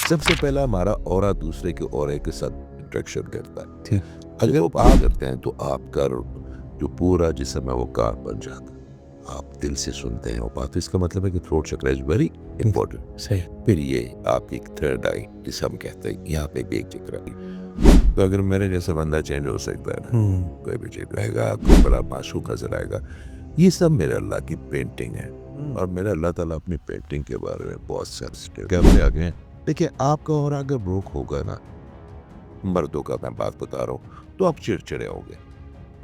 सबसे पहला हमारा ऑरा दूसरे के ऑरे के साथ इंटरेक्शन करता है। ठीक। अगर वो आप करते हैं तो आपका जो पूरा जिस्म है वो कार बन जाता है। आप दिल से सुनते हैं वो बात, इसका मतलब है कि थ्रोट चक्र इज वेरी इंपॉर्टेंट। सही। फिर ये आपकी थर्ड आई जिसे हम कहते हैं, यहाँ पे एक चक्र आई। तो अगर मेरे जैसा बंदा चेंज हो सकता है ना, कोई भी चेंज रहेगा, कोई बड़ा मासूम नजर आएगा। ये सब मेरे अल्लाह की पेंटिंग है और मेरा अल्लाह ताला अपनी पेंटिंग के बारे में बहुत सेंसिटिव कैमरे आगे हैं। देखिए, आपका और अगर ब्रोक होगा ना, मर्दों का मैं बात बता रहा हूँ, तो आप चिड़चिड़े होंगे।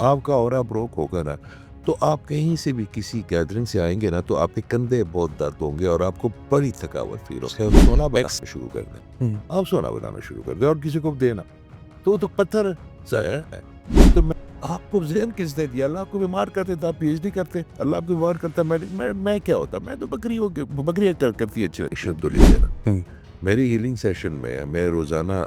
आपका ऑरा ब्रोक होगा ना, तो आप कहीं से भी किसी गैदरिंग से आएंगे ना, तो आपके कंधे बहुत दर्द होंगे और आपको बड़ी थकावट फील होगी। आप सोना बनाना शुरू कर दें, आप सोना बनाना शुरू कर दें और किसी को देना, तो पत्थर सा है। तो मैं आपको ज़हन किसने दिया? अल्लाह आपको बीमार कर देता, आप पीएचडी करते, अल्लाह आपको बीमार करता, मैं क्या होता? मैं तो बकरियाँ करती है। अच्छा, मेरी हीलिंग सेशन में मैं रोज़ाना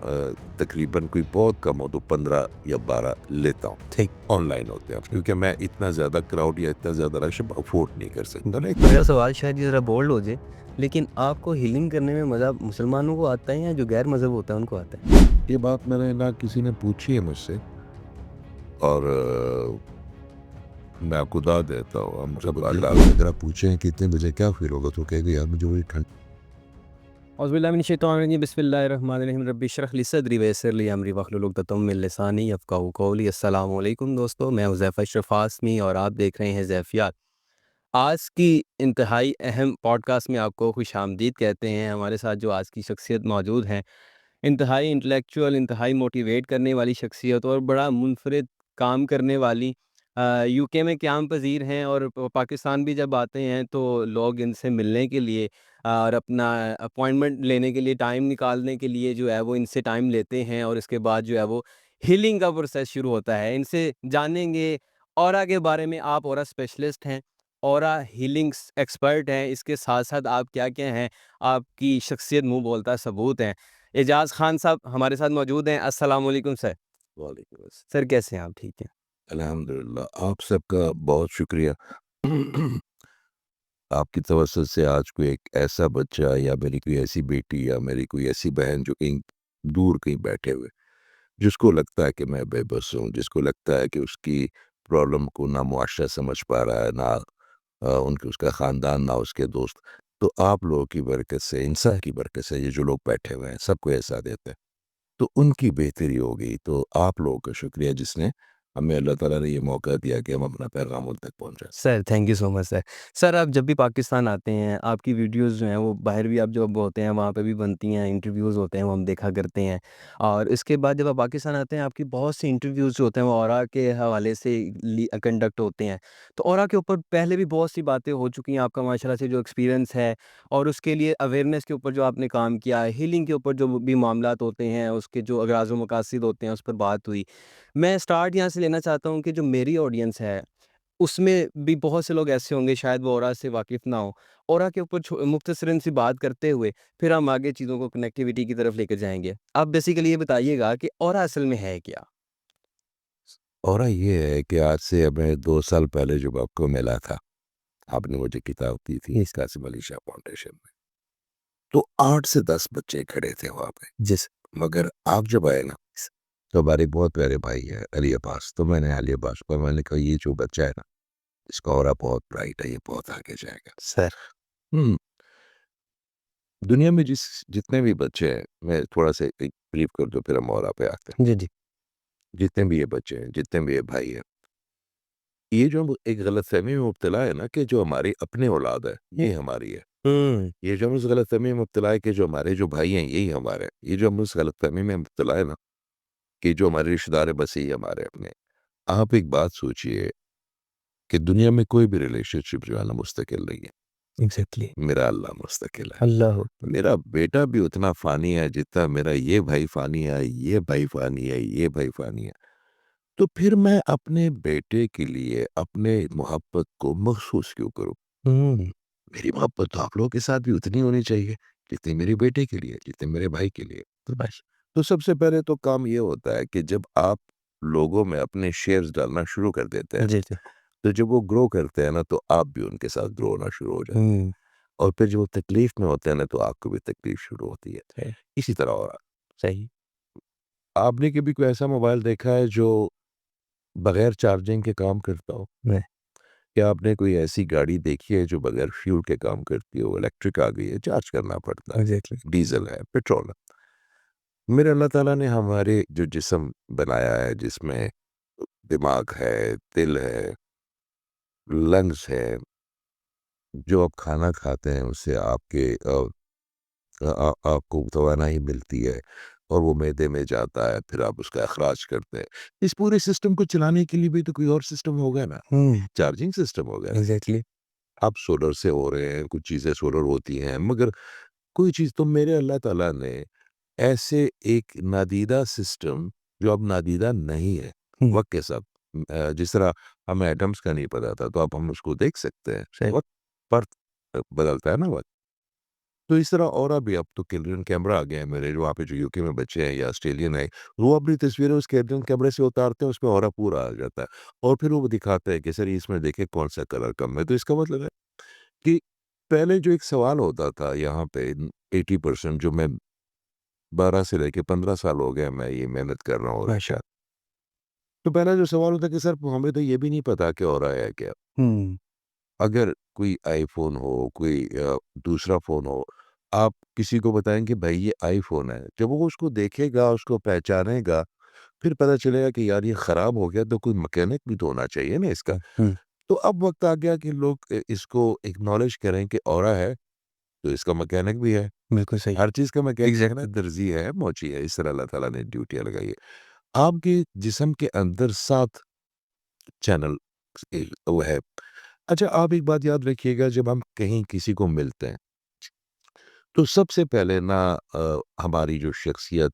तकरीबन कोई बहुत कम हो तो 15 या 12 लेता हूँ। ठीक। ऑनलाइन होते हैं क्योंकि मैं इतना ज़्यादा क्राउड या इतना ज़्यादा रश अफोर्ड नहीं कर सकता ना। मेरा सवाल शायद ये ज़रा बोल्ड हो जाए, लेकिन आपको हीलिंग करने में मज़ा मुसलमानों को आता है या जो गैर मज़हब होता है उनको आता है? ये बात मैंने ना किसी ने पूछी है मुझसे और मैं आपको दाद देता हूँ। हम सब अगर आप पूछें कितने बजे क्या फील होगा तो कहेंगे यार मुझे वही ठंड। औज़ुबिल्लाहि बिस्मिल्लाहिर्रहमानिर्रहीम रब्बि इश्रह ली सदरी वयस्सिर ली अमरी वहलुल उक़दतम मिन लिसानी यफ़क़हू क़ौली। अस्सलामु अलैकुम दोस्तों, मैं हुज़ैफ़ा अशरफ़ आसमी और आप देख रहे हैं ज़ैफ़ियात। आज की इंतहाई अहम पॉडकास्ट में आपको खुशामदीद कहते हैं। हमारे साथ जो आज की शख्सियत मौजूद हैं, इंतहाई इंटेलेक्चुअल, इंतहाई मोटिवेट करने वाली शख्सियत और बड़ा मुनफ़रिद काम करने वाली। यूके में क़याम पज़ीर हैं और पाकिस्तान भी जब आते हैं तो लोग इनसे मिलने के लिए और अपना अपॉइंटमेंट लेने के लिए, टाइम निकालने के लिए जो है वो इनसे टाइम लेते हैं और इसके बाद जो है वो हीलिंग का प्रोसेस शुरू होता है। इनसे जानेंगे ऑरा के बारे में। आप ऑरा स्पेशलिस्ट हैं, ऑरा हीलिंग्स एक्सपर्ट हैं, इसके साथ-साथ आप क्या-क्या हैं, आपकी शख्सियत मुँह बोलता सबूत हैं। एजाज़ खान साहब हमारे साथ मौजूद हैं। अस्सलाम वालेकुम सर। वालेकुम अस्सलाम। सर कैसे हैं आप? ठीक हैं? अल्हम्दुलिल्लाह, आप सबका बहुत शुक्रिया। आपकी तवज्जो से आज कोई एक ऐसा बच्चा या मेरी कोई ऐसी बेटी या मेरी कोई ऐसी बहन जो कहीं दूर कहीं बैठे हुए, जिसको लगता है कि मैं बेबस हूँ, जिसको लगता है कि उसकी प्रॉब्लम को ना मुआशरा समझ पा रहा है, ना उनके उसका ख़ानदान, ना उसके दोस्त। तो आप लोगों की बरकत से, इंसान की बरकत से ये जो लोग बैठे हुए हैं, सबको ऐसा देते हैं, तो उनकी बेहतरी हो गई। तो आप लोगों का शुक्रिया जिसने हमें, अल्लाह ताला ने ये मौका दिया कि हम अपना पैगाम उन तक पहुँचाएँ। Sir thank you so much sir. Sir आप जब भी पाकिस्तान आते हैं, आपकी वीडियोज़ जो हैं वो बाहर भी आप जब होते हैं वहाँ पे भी बनती हैं, इंटरव्यूज़ होते हैं वो हम देखा करते हैं। और इसके बाद जब आप पाकिस्तान आते हैं, आपकी बहुत सी इंटरव्यूज़ जो होते हैं वो ऑरा के हवाले से कंडक्ट होते हैं। तो ऑरा के ऊपर पहले भी बहुत सी बातें हो चुकी हैं, आपका माशाल्लाह से जो एक्सपीरियंस है और उसके लिए अवेयरनेस के ऊपर जो आपने काम किया है, हीलिंग के ऊपर जो भी मामलात होते हैं, उसके जो अगराज़ व मकासद होते हैं, उस पर बात हुई। मैं स्टार्ट यहाँ से लेना चाहता हूँ कि जो मेरी ऑडियंस है, उसमें भी बहुत से लोग ऐसे होंगे शायद वो ऑरा से वाकिफ़ ना हो। ऑरा के ऊपर मुख्तसरन सी बात करते हुए फिर हम आगे चीज़ों को कनेक्टिविटी की तरफ लेकर जाएँगे। आप बेसिकली ये बताइएगा कि ऑरा असल में है क्या? और ये है कि आज से अब मैं 2 साल पहले जब आपको मिला था, आपने मुझे किताब दी थी इस कासिम अली शाह फाउंडेशन में, तो 8 से 10 बच्चे खड़े थे वहाँ पे। जिस मगर आप जब आए ना, तो हमारे बहुत प्यारे भाई है अली अब्बास, तो मैंने अली अब्बास को मैंने कहा ये जो बच्चा है ना, इसका ऑरा बहुत ब्राइट है, ये बहुत आगे जाएगा। सर। हुँ, दुनिया में जितने भी बच्चे हैं, मैं थोड़ा-सा एक ब्रीफ कर दूँ फिर हम ऑरा पे आते हैं। जी, जी। जितने भी ये बच्चे हैं, जितने भी ये भाई हैं, ये जो हम एक गलतफ़हमी में मुब्तला है ना कि जो हमारी अपनी औलाद है, ये हमारी है। हुँ। ये जो हम उस गलतफ़हमी में मुब्तला है कि जो हमारे जो भाई हैं, यही हमारे हैं। ये जो हम उस गलतफ़हमी में मुब्तला है ना कि जो हमारे रिश्तेदार हैं, बस यही हमारे अपने। आप एक बात सोचिए कि दुनिया में कोई भी रिलेशनशिप जो है ना मुस्तकिल नहीं है। एग्ज़ैक्टली। मेरा अल्लाह मुस्तकिल है। अल्लाह। मेरा बेटा भी उतना फ़ानी है जितना मेरा ये भाई फ़ानी है, ये भाई फ़ानी है, ये भाई फ़ानी है। तो फिर मैं अपने बेटे के लिए अपने मोहब्बत को महसूस क्यों करूँ? हुँ। मेरी मोहब्बत तो आप लोगों के साथ भी उतनी होनी चाहिए, जितनी मेरे बेटे के लिए, जितनी मेरे भाई के लिए। तो बस, तो सबसे पहले तो काम ये होता है कि जब आप लोगों में अपने शेयर्स डालना शुरू कर देते हैं, जी, जी। तो जब वो ग्रो करते हैं ना, तो आप भी उनके साथ ग्रो होना शुरू हो जाते हैं। हुँ। और फिर जब वो तकलीफ में होते हैं ना तो आपको भी तकलीफ शुरू होती है। सही इसी तरह हो रहा। सही। आपने कभी कोई ऐसा मोबाइल देखा है जो बगैर चार्जिंग के काम करता हो? नहीं। क्या आपने कोई ऐसी गाड़ी देखी है जो बगैर फ्यूल के काम करती हो? इलेक्ट्रिक आ गई है, चार्ज करना पड़ता है, एग्ज़ैक्टली। डीज़ल है, पेट्रोल है। मेरे अल्लाह ताला ने हमारे जो जिस्म बनाया है जिसमें दिमाग है, दिल है, लंग्स है, जो आप खाना खाते हैं उससे आपके आपको तवानाई मिलती है और वो मैदे में जाता है, फिर आप उसका अखराज करते हैं। इस पूरे सिस्टम को चलाने के लिए भी तो कोई और सिस्टम होगा ना, हुँ, चार्जिंग सिस्टम होगा ना। एग्ज़ैक्टली। आप सोलर से हो रहे हैं, कुछ चीज़ें सोलर होती हैं, मगर कोई चीज़ तो मेरे अल्लाह ताला ने ऐसे एक नादीदा सिस्टम जो अब नादीदा नहीं है, हुँ, वक़्त के साथ जिस तरह हमें एटम्स का नहीं पता था, तो अब हम उसको देख सकते हैं। सही। वक़्त पर बदलता है ना वक़्त। तो इस तरह और अभी अब तो कैमरन कैमरा आ गया है मेरे जो वहाँ पे जो यूके में बच्चे हैं या ऑस्ट्रेलियन है, वो अपनी तस्वीरें उस कैमरन कैमरे से उतारते हैं, उसमें ऑरा पूरा आ जाता है और फिर वो दिखाते हैं कि सर इसमें देखिए कौन-सा कलर कम है। तो इसका मतलब है कि पहले जो एक सवाल होता था यहाँ पे 80% जो मैं 12 से लेके 15 साल हो गया मैं ये मेहनत कर रहा हूँ माशा रिक्शा। तो पहला जो सवाल होता है कि सर हमें तो ये भी नहीं पता कि हो रहा है क्या? हुँ, अगर कोई आईफ़ोन हो, कोई दूसरा फ़ोन हो, आप किसी को बताएँ कि भाई ये आईफ़ोन है। जब वो उसको देखेगा, उसको पहचानेगा, फिर पता चलेगा कि यार ये ख़राब हो गया तो कोई मैकेनिक भी तो होना चाहिए ना इसका। हुँ, तो अब वक़्त आ गया कि लोग इसको एक्नॉलेज करें कि औरा है, तो इसका मैकेनिक भी है। बिल्कुल सही। हर चीज़ का मैकेनिक है ना, एग्ज़ैक्टली। दर्जी है, मोची है, इस तरह अल्लाह ताला ने ड्यूटियाँ लगाई है। आपके जिस्म के अंदर 7 चैनल वो है। अच्छा आप एक बात याद रखिएगा जब हम कहीं किसी को मिलते हैं, तो सबसे पहले ना हमारी जो शख्सियत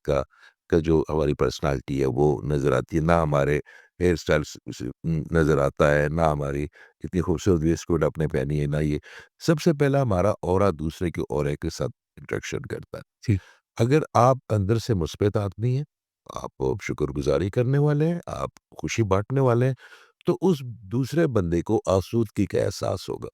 का जो हमारी पर्सनैलिटी है वो नज़र आती है, ना हमारे हेयर स्टाइल से नज़र आता है, ना हमारी इतनी खूबसूरत वेस्टकोट आपने पहनी है, ना ये। सबसे पहला हमारा ऑरा दूसरे के ऑरे के साथ इंटरेक्शन करता है। जी, अगर आप अंदर से मुस्बित आदमी हैं, आप शुक्रगुज़ारी करने वाले हैं, आप खुशी बाँटने वाले हैं, तो उस दूसरे बंदे को आसूदगी का एहसास होगा।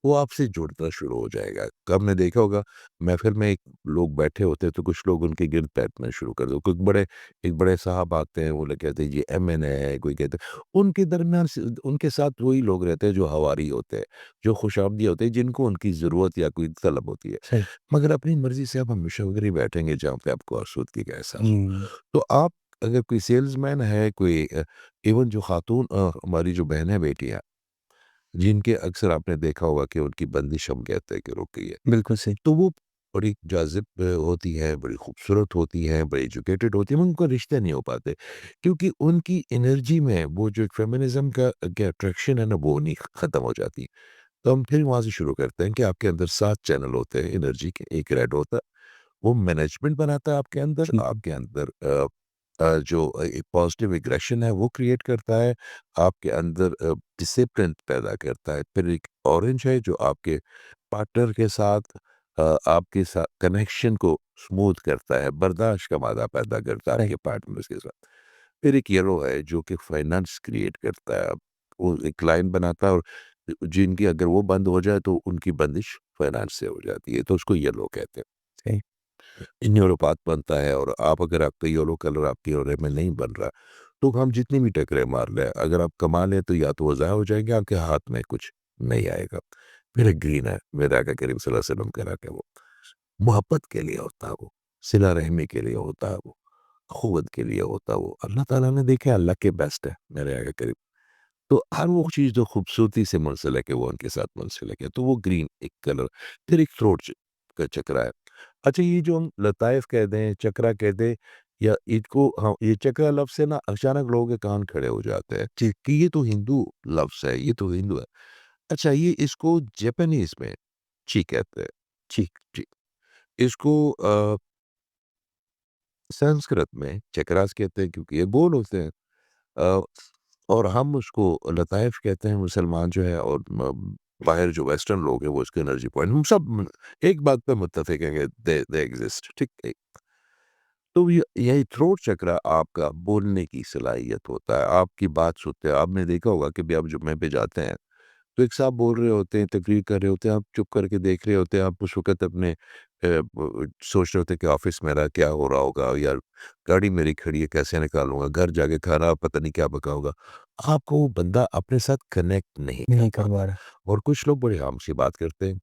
वो आपसे जुड़ना शुरू हो जाएगा। आपने देखा होगा महफ़िल में एक लोग बैठे होते हैं तो कुछ लोग उनके गिर्द बैठना शुरू कर दो। कोई बड़े एक बड़े साहब आते हैं, वो लोग कहते हैं ये एमएन है, कोई कहते हैं उनके दरमियान से उनके साथ वही लोग रहते हैं जो हवारी होते हैं, जो खुशामदी होते हैं, जिनको उनकी ज़रूरत या कोई तलब होती है। सही। मगर अपनी मर्ज़ी से आप हमेशा उधर ही बैठेंगे जहाँ पे आपको आसूदगी का एहसास हो। हुँ, तो आप अगर कोई सेल्समैन है, कोई इवन जो खातून हमारी जो बहनें बेटियाँ जिनके अक्सर आपने देखा होगा कि उनकी बंदिश हम कहते हैं कि रुक गई है। बिल्कुल सही। तो वो बड़ी जाज़िब होती हैं, बड़ी खूबसूरत होती हैं, बड़ी एजुकेटेड होती हैं, मगर उनका रिश्ते नहीं हो पाते। क्योंकि उनकी एनर्जी में वो जो एक फ़ेमिनिज़्म का अट्रैक्शन है ना, वो नहीं ख़त्म हो जाती। तो हम फिर वहाँ से शुरू करते हैं कि आपके अंदर 7 चैनल होते हैं एनर्जी के, एक रेड होता है, वो मैनेजमेंट बनाता है जी, आपके अंदर जो एक पॉजिटिव एग्रेशन है वो क्रिएट करता है, आपके अंदर डिसिप्लिन पैदा करता है। फिर एक ऑरेंज है जो आपके पार्टनर के साथ आपके साथ कनेक्शन को स्मूथ करता है, बर्दाश्त का मादा पैदा करता है सही। आपके पार्टनर्स के साथ। फिर एक येलो है जो कि फाइनेंस क्रिएट करता है, वो एक लाइन बनाता है और जिनकी अगर वो बंद हो जाए तो उनकी बंदिश फाइनेंस से हो जाती है, तो उसको येलो कहते हैं। सही। न्यूरोपाथ बनता है और आप अगर आपका येलो कलर आपके ओरे में नहीं बन रहा, तो हम जितनी भी टकरे मार लें, अगर आप कमा लें तो या तो वो ज़ाया हो जाएँगे, आपके हाथ में कुछ नहीं आएगा। फिर एक ग्रीन है, मेरे आका करीम सल्लल्लाहु अलैहि वसल्लम कह रहा कि वो मोहब्बत के लिए होता है वो, सिला-रहमी के लिए होता है वो, अख़ुवत के लिए होता है वो। अल्लाह ताला ने देखा अल्लाह के बेस्ट है, मेरे आका करीम। तो हर वो चीज़ जो खूबसूरती से मुंसलिक है, वो उनके साथ मुंसलिक है। तो वो ग्रीन एक कलर, फिर एक थ्रोट का चक्रा है। अच्छा ये जो हम लताइफ़ कह दें, चक्रा कह दें या इनको हाँ, ये चक्रा लफ्ज़ से ना अचानक लोगों के कान खड़े हो जाते हैं जी, कि ये तो हिंदू लफ्ज़ है, ये तो हिंदू है। अच्छा ये इसको जापानीज़ में ची कहते हैं। जी, जी, इसको संस्कृत में चक्रास कहते हैं क्योंकि ये गोल होते हैं। अ, और हम उसको लताइफ़ कहते हैं मुसलमान जो है और बाहर जो वेस्टर्न लोग हैं वो उसके एनर्जी पॉइंट हम सब एक बात पे मुत्तफ़िक हैं कि दे एग्ज़िस्ट ठीक है। तो ये यही थ्रोट चक्रा आपका बोलने की सलाहियत होता है, आपकी बात सुनते हैं। आपने देखा होगा कि भी आप जुम्मे पे जाते हैं, तो एक साहब बोल रहे होते हैं, तकरीर कर रहे होते हैं, आप चुप करके देख रहे होते हैं, आप उस वक़्त अपने सोच रहे होते हैं कि ऑफ़िस मेरा क्या हो रहा होगा, यार गाड़ी मेरी खड़ी है कैसे निकालूँगा, घर जाके खाना पता नहीं क्या पका होगा। आपको वो बंदा अपने साथ कनेक्ट नहीं कर नहीं कर पाता पा रहा। और कुछ लोग बड़े आम सी बात करते हैं,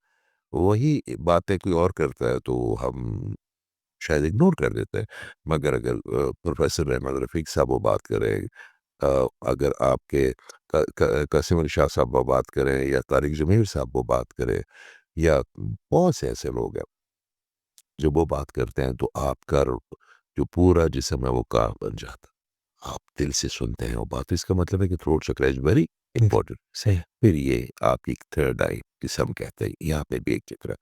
वही बातें कोई और करता है तो हम शायद इग्नोर कर देते हैं। मगर अगर प्रोफ़ेसर रहमान रफ़ीक साहब वो बात करें, अगर आपके कासिम अली शाह साहब वो बात करें या तारिक ज़मीर साहब वो बात करें या बहुत से ऐसे लोग हैं, जब वो बात करते हैं तो आपका जो पूरा जिस्म है वो काम बन जाता है। आप दिल से सुनते हैं वो बात, तो इसका मतलब है कि थ्रोट चक्र इज़ वेरी इम्पोर्टेंट। सही। फिर ये आपकी थर्ड आई जिसे हम कहते हैं, यहाँ पे भी एक चक्र है।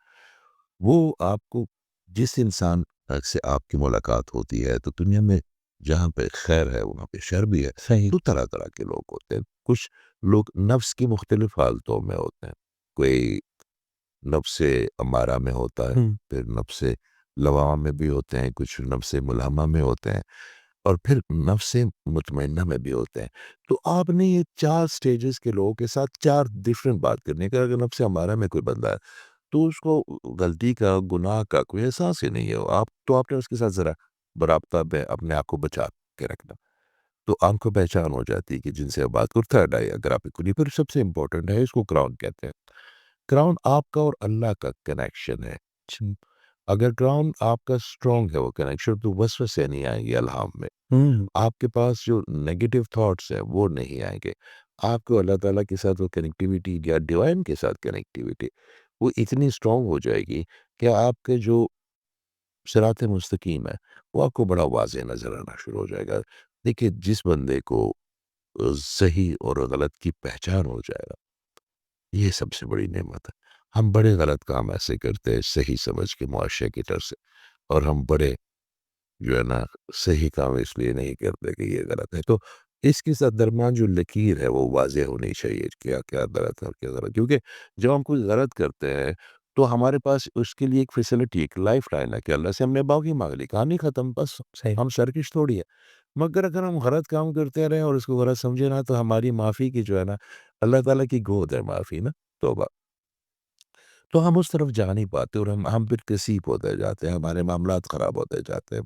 वो आपको जिस इंसान से आपकी मुलाकात होती है तो दुनिया में जहाँ पे खैर है वहाँ पे शर भी है। सही। तो तरह-तरह के लोग होते हैं। कुछ लोग नफ्स की मुख्तलिफ हालतों में होते हैं। कोई नफ्से अमारा में होता है, हुँ। फिर नफ्से लवामा में भी होते हैं, कुछ नफ्से मुलहमा में होते हैं और फिर नफ्से मुतमइन्ना में भी होते हैं। तो आपने ये 4 स्टेजेस के लोगों के साथ 4 डिफरेंट बात करनी है कि अगर नफ्से अमारा में कोई बंदा है तो उसको गलती का, गुनाह का कोई एहसास ही नहीं है। आपने उसके साथ ज़रा बराबता में अपने आप को बचा के रखना। तो आपको पहचान हो जाती है कि जिनसे आप बात कर थर्ड आई अगर आप खुली फिर सबसे इम्पोर्टेंट है इसको क्राउन कहते हैं। क्राउन आपका और अल्लाह का कनेक्शन है। अच्छा। अगर क्राउन आपका स्ट्रॉन्ग है वो कनेक्शन तो वसवसे नहीं आएँगे अल्हाम में। हुँ। आपके पास जो नेगेटिव थॉट्स हैं वो नहीं आएँगे। आपको अल्लाह ताला के साथ वो कनेक्टिविटी या डिवाइन के साथ कनेक्टिविटी वो इतनी स्ट्रॉन्ग हो जाएगी कि आपके जो सिरात मुस्तकीम है, वो आपको बड़ा वाज़ेह नज़र आना शुरू हो जाएगा। देखिए, जिस बंदे को सही और गलत की पहचान हो जाएगा, ये सबसे बड़ी नेमत है। हम बड़े गलत काम ऐसे करते हैं सही समझ के मुआशरे की तरफ से और हम बड़े जो है ना सही काम इसलिए नहीं करते कि ये गलत है। तो इसके साथ दरमियान जो लकीर है वो वाज़ेह होनी चाहिए क्या क्या गलत है और क्या गलत क्योंकि जब हम कुछ गलत करते हैं तो हमारे पास उसके लिए एक फैसिलिटी एक लाइफ लाइन है कि अल्लाह से हमने माफ़ी मांग ली कहानी ख़त्म बस। सही। हम सरकश थोड़ी है। मगर अगर हम गलत काम करते रहें और उसको गलत समझे ना तो हमारी माफ़ी की जो है ना अल्लाह ताला की गोद है माफ़ी ना। तौबा। तो हम उस तरफ जा नहीं पाते और हम फिर कसीप होते जाते हैं, हमारे मामलात ख़राब होते जाते हैं।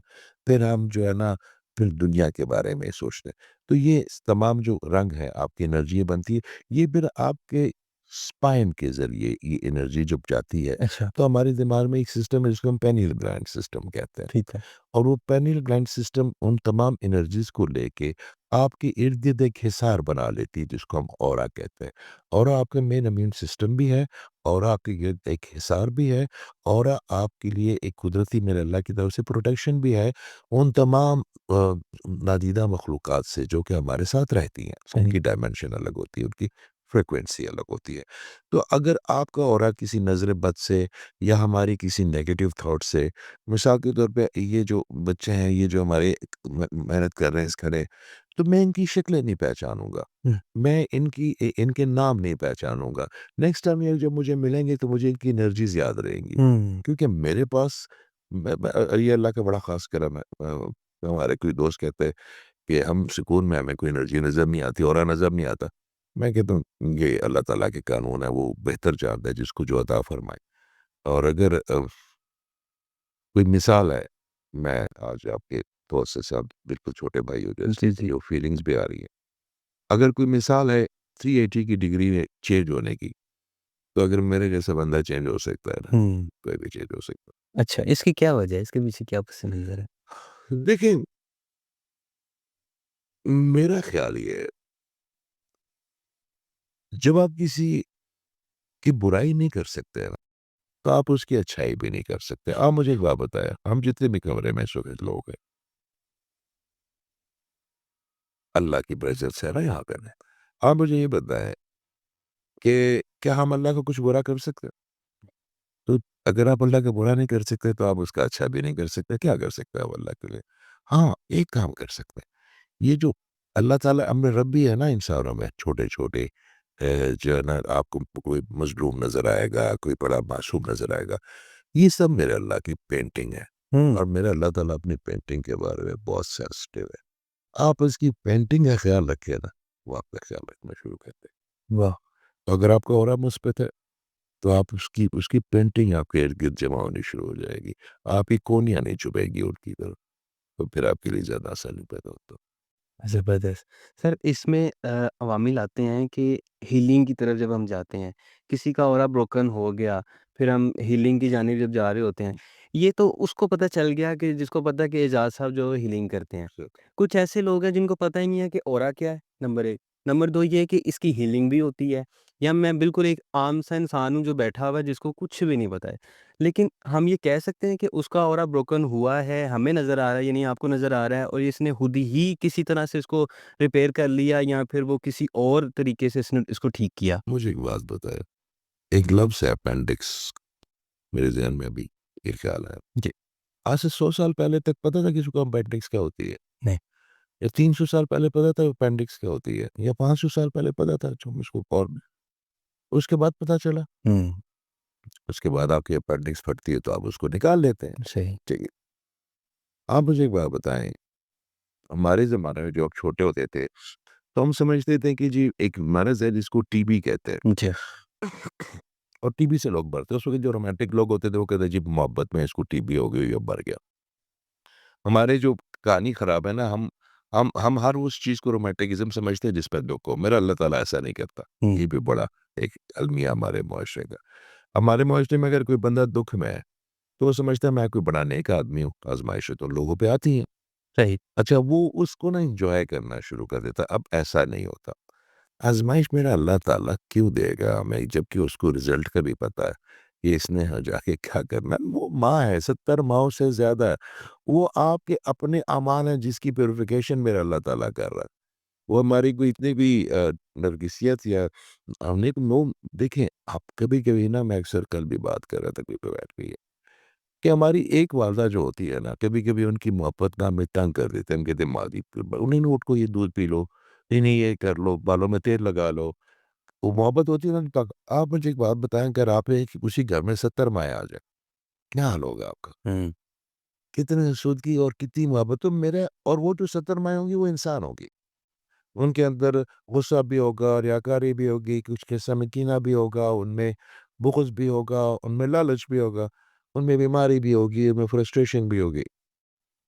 फिर हम जो है ना, फिर दुनिया के बारे में सोचते हैं। तो ये तमाम जो रंग है, आपकी एनर्जी बनती है, ये फिर आपके स्पाइन के ज़रिए ये एनर्जी जब जाती है, अच्छा। तो हमारे दिमाग में एक सिस्टम है जिसको हम पेनियल ग्लैंड सिस्टम कहते हैं। ठीक है। और वो पेनियल ग्लैंड सिस्टम उन तमाम एनर्जीज़ को लेके आपके इर्द-गिर्द एक हिसार बना लेती है जिसको हम ऑरा कहते हैं। ऑरा आपका मेन इम्यून सिस्टम भी है, ऑरा आपके गिर्द एक हिसार भी है, ऑरा आपके लिए एक कुदरती मेरे अल्लाह की तरफ से प्रोटेक्शन भी है उन तमाम नादीदा मखलूक़ात से जो कि हमारे साथ रहती हैं। सही। उनकी डायमेंशन अलग होती है, उनकी फ्रीक्वेंसी अलग होती है। तो अगर आपका ऑरा किसी नज़र बद से या हमारी किसी नेगेटिव थॉट से मिसाल के तौर पे ये जो बच्चे हैं, ये जो हमारे मेहनत कर रहे हैं इस खड़े, तो मैं इनकी शक्लें नहीं पहचानूँगा। हुँ। मैं इनके नाम नहीं पहचानूँगा। नेक्स्ट टाइम ये जब मुझे मिलेंगे तो मुझे इनकी एनर्जीज़ याद रहेंगी। हुँ। क्योंकि मेरे पास ये अल्लाह का बड़ा ख़ास करम है। हमारे कोई दोस्त कहते हैं कि हम सुकून में हमें कोई एनर्जी नज़र नहीं आती, ऑरा नज़र नहीं आता। मैं कहता हूँ ये अल्लाह ताला के कानून है, वो बेहतर जानता है जिसको जो अता फ़रमाए। और अगर कोई मिसाल है, मैं आज आपके दोस्त से साथ बिल्कुल छोटे भाई हो जैसे जी, जी। जो फीलिंग्स भी आ रही हैं। अगर कोई मिसाल है 380 की डिग्री में चेंज होने की, तो अगर मेरे जैसा बंदा चेंज हो सकता है ना, हुँ। कोई भी चेंज हो सकता अच्छा, इसकी क्या वजह है? इसके पीछे क्या पस मंज़र है? है। देखिए, मेरा ख़्याल ये है, जब आप किसी की बुराई नहीं कर सकते ना, तो आप उसकी अच्छाई भी नहीं कर सकते। आप मुझे एक बात बताएँ, हम जितने भी कमरे में इस वक़्त लोग हैं, अल्लाह की प्रेज़ेंस है ना यहाँ पे ना। आप मुझे ये बताएँ कि क्या हम अल्लाह को कुछ बुरा कर सकते हैं? तो अगर आप अल्लाह का बुरा नहीं कर सकते, तो आप उसका अच्छा भी नहीं कर सकते। क्या कर सकते हैं आप अल्लाह के लिए? हाँ, एक काम कर सकते हैं। ये जो अल्लाह ताला अम्र रब्बी है ना इंसानों में छोटे-छोटे जो है ना आपको कोई मज़लूम नज़र आएगा, कोई बड़ा मासूम नज़र आएगा। ये सब मेरे अल्लाह की पेंटिंग है हुँ। और मेरा अल्लाह ताला अपनी पेंटिंग के बारे में बहुत सेंसिटिव है। आप उसकी पेंटिंग का ख़्याल रखिए ना, वो आपका ख़्याल रखना शुरू कर देगा। वाह! अगर आपका ऑरा मुस्बत है तो आप उसकी पेंटिंग आपके इर्द-गिर्द जमा होनी शुरू हो जाएगी। आपकी कोनियाँ नहीं चुभेंगी उनकी तरफ, तो फिर आपके लिए ज़्यादा आसानी पैदा होता ज़बरदस्त। सर इसमें अवामिल आते हैं कि हीलिंग की तरफ जब हम जाते हैं, किसी का ऑरा ब्रोकन हो गया, फिर हम हीलिंग की जानिब जब जा रहे होते हैं, ये तो उसको पता चल गया कि जिसको पता है कि एजाज़ साहब जो हीलिंग करते हैं। है। कुछ ऐसे लोग हैं जिनको पता ही नहीं है कि ऑरा क्या है, नंबर 1। नंबर 2 ये है कि इसकी हीलिंग भी होती है या मैं बिल्कुल एक आम सा इंसान हूँ जो बैठा हुआ है जिसको कुछ भी नहीं पता है। लेकिन हम ये कह सकते हैं कि उसका ऑरा ब्रोकन हुआ है, हमें नज़र आ रहा है यानी आपको नज़र आ रहा है और इसने खुद ही किसी तरह से इसको रिपेयर कर लिया या फिर वो किसी और तरीके से इसने इसको ठीक किया? मुझे एक बात बताएँ, एक लफ्ज़ है अपेंडिक्स, मेरे ज़हन में अभी ये ख़्याल आया। जी। आज से 100 साल पहले तक पता था किसी को अपेंडिक्स क्या होती है? नहीं। या 300 साल पहले पता था अपेंडिक्स क्या होती है? या 500 साल पहले पता था जो मुझको और उसके बाद पता चला। हुँ, उसके बाद आपकी अपेंडिक्स फटती है तो आप उसको निकाल लेते हैं। सही। ठीक है। आप मुझे एक बात बताएँ, हमारे ज़माने में जब हम छोटे होते थे, तो हम समझते थे कि जी एक मर्ज़ है जिसको टीबी कहते हैं। जी। और टीबी से लोग मरते हैं। उस वक़्त जो रोमांटिक लोग होते थे वो कहते जी मोहब्बत में इसको टीबी हो गई, ये मर गया। हमारे जो कहानी ख़राब है ना, हम हर उस चीज़ को रोमांटिकिज़्म समझते हैं जिस पर दुःख हो। मेरा अल्लाह ताला ऐसा नहीं करता। हुँ, ये भी बड़ा एक अलमिया हमारे मुआशरे का। हमारे मुआशरे में अगर कोई बंदा दुःख में है, तो वो समझता है मैं कोई बड़ा नेक आदमी हूँ, आज़माइशें तो लोगों पे आती हैं। सही। अच्छा वो उसको ना एन्जॉय करना शुरू कर देता है। अब ऐसा नहीं होता। आज़माइश मेरा अल्लाह ताला क्यों देगा हमें जबकि उसको रिज़ल्ट का भी पता है कि इसने यहाँ जाके क्या करना है। वो माँ है 70 माँओं से ज़्यादा है। वो आपके अपने अमाल हैं जिसकी प्यूरिफ़िकेशन मेरा अल्लाह ताला कर रहा है। वो हमारी कोई इतनी भी नरगिसियत या हमने नो देखें आप कभी-कभी ना मैं अक्सर कल भी बात कर रहा था कोई पे बैठ के ये, कि हमारी एक वालदा जो होती है ना, कभी-कभी उनकी मोहब्बत ना हमें तंग कर देते हैं। हम कहते हैं मादी नहीं, नहीं उठ को ये दूध पी लो, नहीं, ये कर लो, बालों में तेल लगा लो। वो मोहब्बत होती है ना तब आप मुझे एक बात बताएँ अगर आप एक उसी घर में 70 माएँ आ जाएँ, क्या हाल होगा आपका? हुँ, कितने सूदगी और कितनी मोहब्बत तो मेरे और वो जो 70 माएँ होंगी वो इंसान होंगी। उनके अंदर गुस्सा भी होगा, रियाकारी भी होगी, कुछ किस्म में कीना भी होगा, उनमें बुग़्ज़ भी होगा, उनमें लालच भी होगा, उनमें बीमारी भी होगी, उनमें फ्रस्ट्रेशन भी होगी।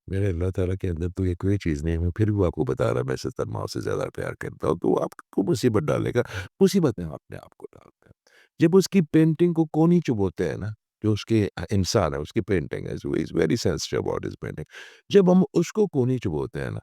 मेरे अल्लाह ताला के अंदर तो ये कोई चीज़ नहीं है, मैं फिर भी आपको बता रहा मैं 70 माओं से ज़्यादा प्यार करता हूँ, तो आपको मुसीबत डालेगा, मुसीबत में अपने आप को डालते हैं। जब उसकी पेंटिंग को कोनी चुभोते हैं ना, जो उसके इंसान है, उसकी पेंटिंग है, जो is very sensitive about his painting, जब हम उसको कोनी चुभोते हैं ना,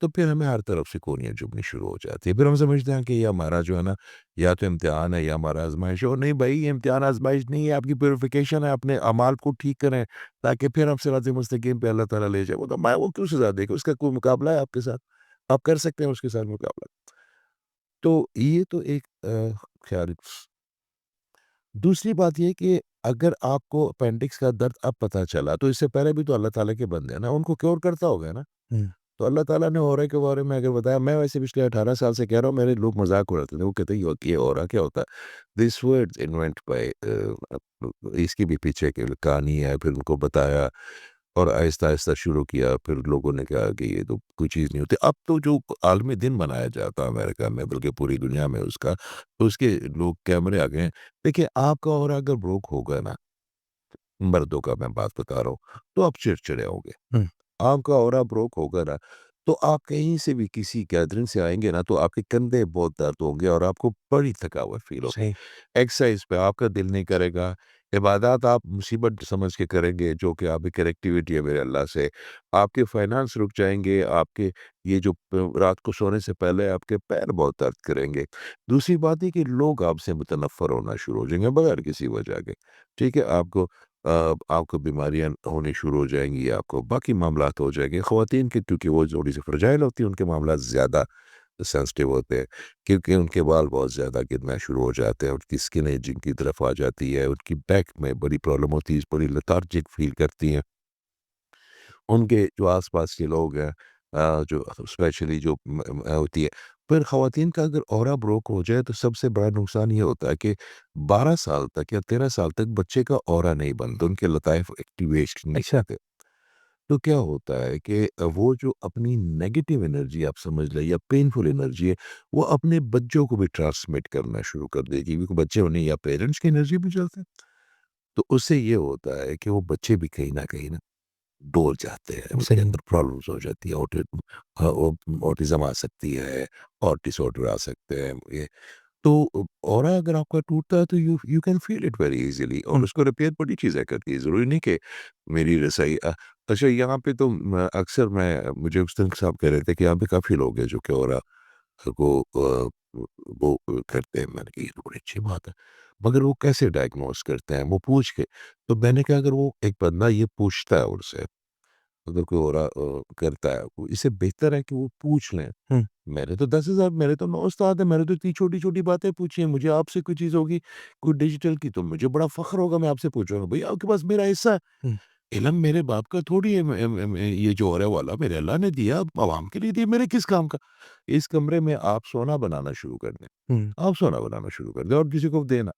तो फिर हमें हर तरफ से कोनियाँ चुभनी शुरू हो जाती है। फिर हम समझते हैं कि ये हमारा जो है ना, या तो इम्तिहान है या हमारा आज़माइश है और नहीं भई ये इम्तिहान आज़माइश नहीं है, आपकी प्यूरिफ़िकेशन है, अपने अमाल को ठीक करें, ताकि फिर आप सिरात मुस्तकीम पे अल्लाह ताला ले जाए। वो तो मैं वो क्यों सज़ा देगा? उसका कोई मुकाबला है आपके साथ? आप कर सकते हैं उसके साथ मुकाबला। तो ये तो एक ख़ैर दूसरी बात ये है कि अगर आपको अपेंडिक्स का दर्द अब पता चला, तो इससे पहले भी तो अल्लाह ताला के बंदे हैं ना, उनको क्योर करता होगा ना? हुँ, तो अल्लाह ताला ने औरा के बारे में अगर बताया मैं वैसे पिछले 18 साल से कह रहा हूँ मेरे लोग मज़ाक उड़ाते थे। वो कहते हैं ये औरा क्या होता है? दिस वर्ड इन्वेंट बाय इसके भी पीछे एक कहानी है फिर उनको बताया और आहिस्ता-आहिस्ता शुरू किया फिर लोगों ने कहा कि ये तो कोई चीज़ नहीं होती। अब तो जो आलमी दिन मनाया जाता है अमेरिका में बल्कि पूरी दुनिया में उसका, तो उसके लोग कैमरे आ गए हैं। देखिए आपका औरा अगर ब्रोक होगा ना, मर्दों का मैं बात बता रहा हूँ, तो आप चिड़चिड़े होंगे। हुँ, आपका ऑरा ब्रोक होगा ना, तो आप कहीं से भी किसी गैदरिंग से आएँगे ना, तो आपके कंधे बहुत दर्द होंगे और आपको बड़ी थकावट फ़ील होगी। सही। एक्सरसाइज़ पे आपका दिल नहीं करेगा, इबादत आप मुसीबत समझ के करेंगे, जो कि आपकी कनेक्टिविटी है मेरे अल्लाह से। आपके फाइनेंस रुक जाएँगे, आपके ये जो रात को सोने से पहले आपके पैर बहुत दर्द करेंगे। दूसरी बात है कि लोग आपसे मुतनफ़्फ़र होना शुरू हो जाएँगे बगैर किसी वजह के। ठीक है? आपको बीमारियाँ होनी शुरू हो जाएँगी, आपको बाकी मामलात हो जाएँगे। ख़वातीन के क्योंकि वो थोड़ी-सी फ्रेजाइल होती हैं, उनके मामलात ज़्यादा सेंसिटिव होते हैं क्योंकि उनके बाल बहुत ज़्यादा गिरना शुरू हो जाते हैं, उनकी स्किन एजिंग की तरफ आ जाती है, उनकी बैक में बड़ी प्रॉब्लम होती है, बड़ी लेथार्जिक फ़ील करती हैं। उनके जो आस-पास के लोग हैं जो स्पेशली जो होती है। फिर ख़वातीन का अगर ऑरा ब्रोक हो जाए तो सबसे बड़ा नुकसान ये होता है कि 12 साल तक या 13 साल तक बच्चे का ऑरा नहीं बनता, उनके लताइफ़ एक्टिवेशन नहीं अच्छा। होते। तो क्या होता है कि वो जो अपनी नेगेटिव एनर्जी आप समझ लें या पेनफुल एनर्जी है, वो अपने बच्चों को भी ट्रांसमिट करना शुरू कर देगी, क्योंकि बच्चे उन्हें या पेरेंट्स की एनर्जी भी चलते हैं। तो उससे ये होता है कि वो बच्चे भी कहीं न कहीं ना डोल जाते हैं, उनके सही। अंदर प्रॉब्लम्स हो जाती है, ऑटिज़्म आ सकती है और डिसऑर्डर आ सकते हैं ये। तो ऑरा अगर आपका टूटता है तो you you can feel it very easily, और हुँ, उसको रिपेयर बड़ी चीज़ें करती है, ज़रूरी नहीं कि मेरी रज़ाई अच्छा यहाँ पे तो अक्सर मुझे उस दिन साहब कह रहे थे कि यहाँ पे काफ़ी लोग हैं जो कि ऑरा को वो करते हैं। मैंने कहा ये तो बड़ी अच्छी बात है। मगर वो कैसे डायग्नोज़ करते हैं? वो पूछ के। तो मैंने कहा अगर वो एक बंदा ये पूछता है उनसे, अगर कोई और करता है, वो इससे बेहतर है कि वो पूछ लें। हुँ, मैंने तो 10,000 मेरे तो 9 उस्ताद हैं, मैंने तो इतनी छोटी-छोटी बातें पूछी हैं। मुझे आपसे कोई चीज़ होगी, कोई डिजिटल की, तो मुझे बड़ा फ़ख्र होगा, मैं आपसे पूछूँगा, भई आपके पास मेरा हिस्सा है। हुँ, इल्म मेरे बाप का थोड़ी है, ये जो हो रहा है वाला मेरे अल्लाह ने दिया, अवाम के लिए दिया, मेरे किस काम का? इस कमरे में आप सोना बनाना शुरू कर दें, हुँ, आप सोना बनाना शुरू कर दें और किसी को देना,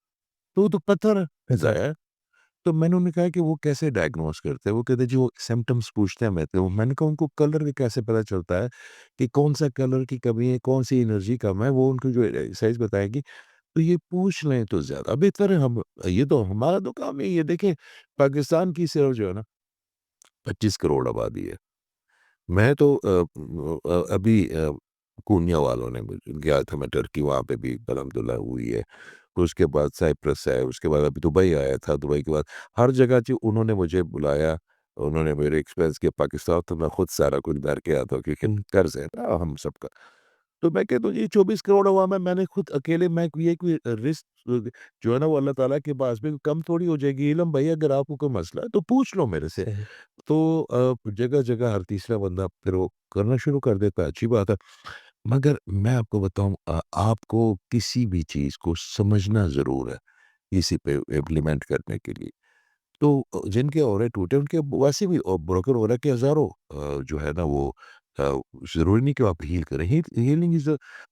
तो वो तो पत्थर है, बिल्कुल, ज़ाया है। तो मैंने उन्हें कहा कि वो कैसे डायग्नोज़ करते हैं? वो कहते हैं जी वो सिम्पटम्स पूछते हैं मैं तो मैंने कहा उनको कलर का कैसे पता चलता है कि कौन-सा कलर की कमी है, कौन-सी एनर्जी कम है, वो उनको जो एक्सरसाइज़ बताएँगी, तो ये पूछ लें तो ज़्यादा बेहतर है। हम ये तो हमारा तो काम है, ये देखें पाकिस्तान की सिर्फ जो है ना 25 करोड़ आबादी है। मैं तो अभी पूर्णिया वालों ने मुझे गया था मैं टर्की, वहाँ पे भी अल्हम्दुलिल्लाह हुई है। तो उसके बाद साइप्रस है, उसके बाद अभी दुबई आया था, दुबई के बाद हर जगह जी उन्होंने मुझे बुलाया, उन्होंने मेरे एक्सपेंस किया पाकिस्तान, तो मैं खुद सारा कुछ भर के आता हूँ क्योंकि हुँ, कर्ज़ है ना हम सबका। तो मैं कहता हूँ ये 24 करोड़ अवाम है, मैंने खुद अकेले मैं ये कोई रिस्क जो है ना वो अल्लाह ताला के पास भी कम थोड़ी हो जाएगी। इल्म भई अगर आपको कोई मसला है तो पूछ लो मेरे से। सही। तो जगह-जगह हर तीसरा बंदा फिर वो करना शुरू कर देता है, अच्छी बात है। मगर मैं आपको बताऊँ आपको किसी भी चीज़ को समझना ज़रूर है, इसी पे इम्प्लीमेंट करने के लिए। तो जिनके औरे टूटे उनके वैसे भी ब्रोकन औरा के हज़ारों जो है ना वो अ, ज़रूरी नहीं कि आप हील करें। हीलिंग इज़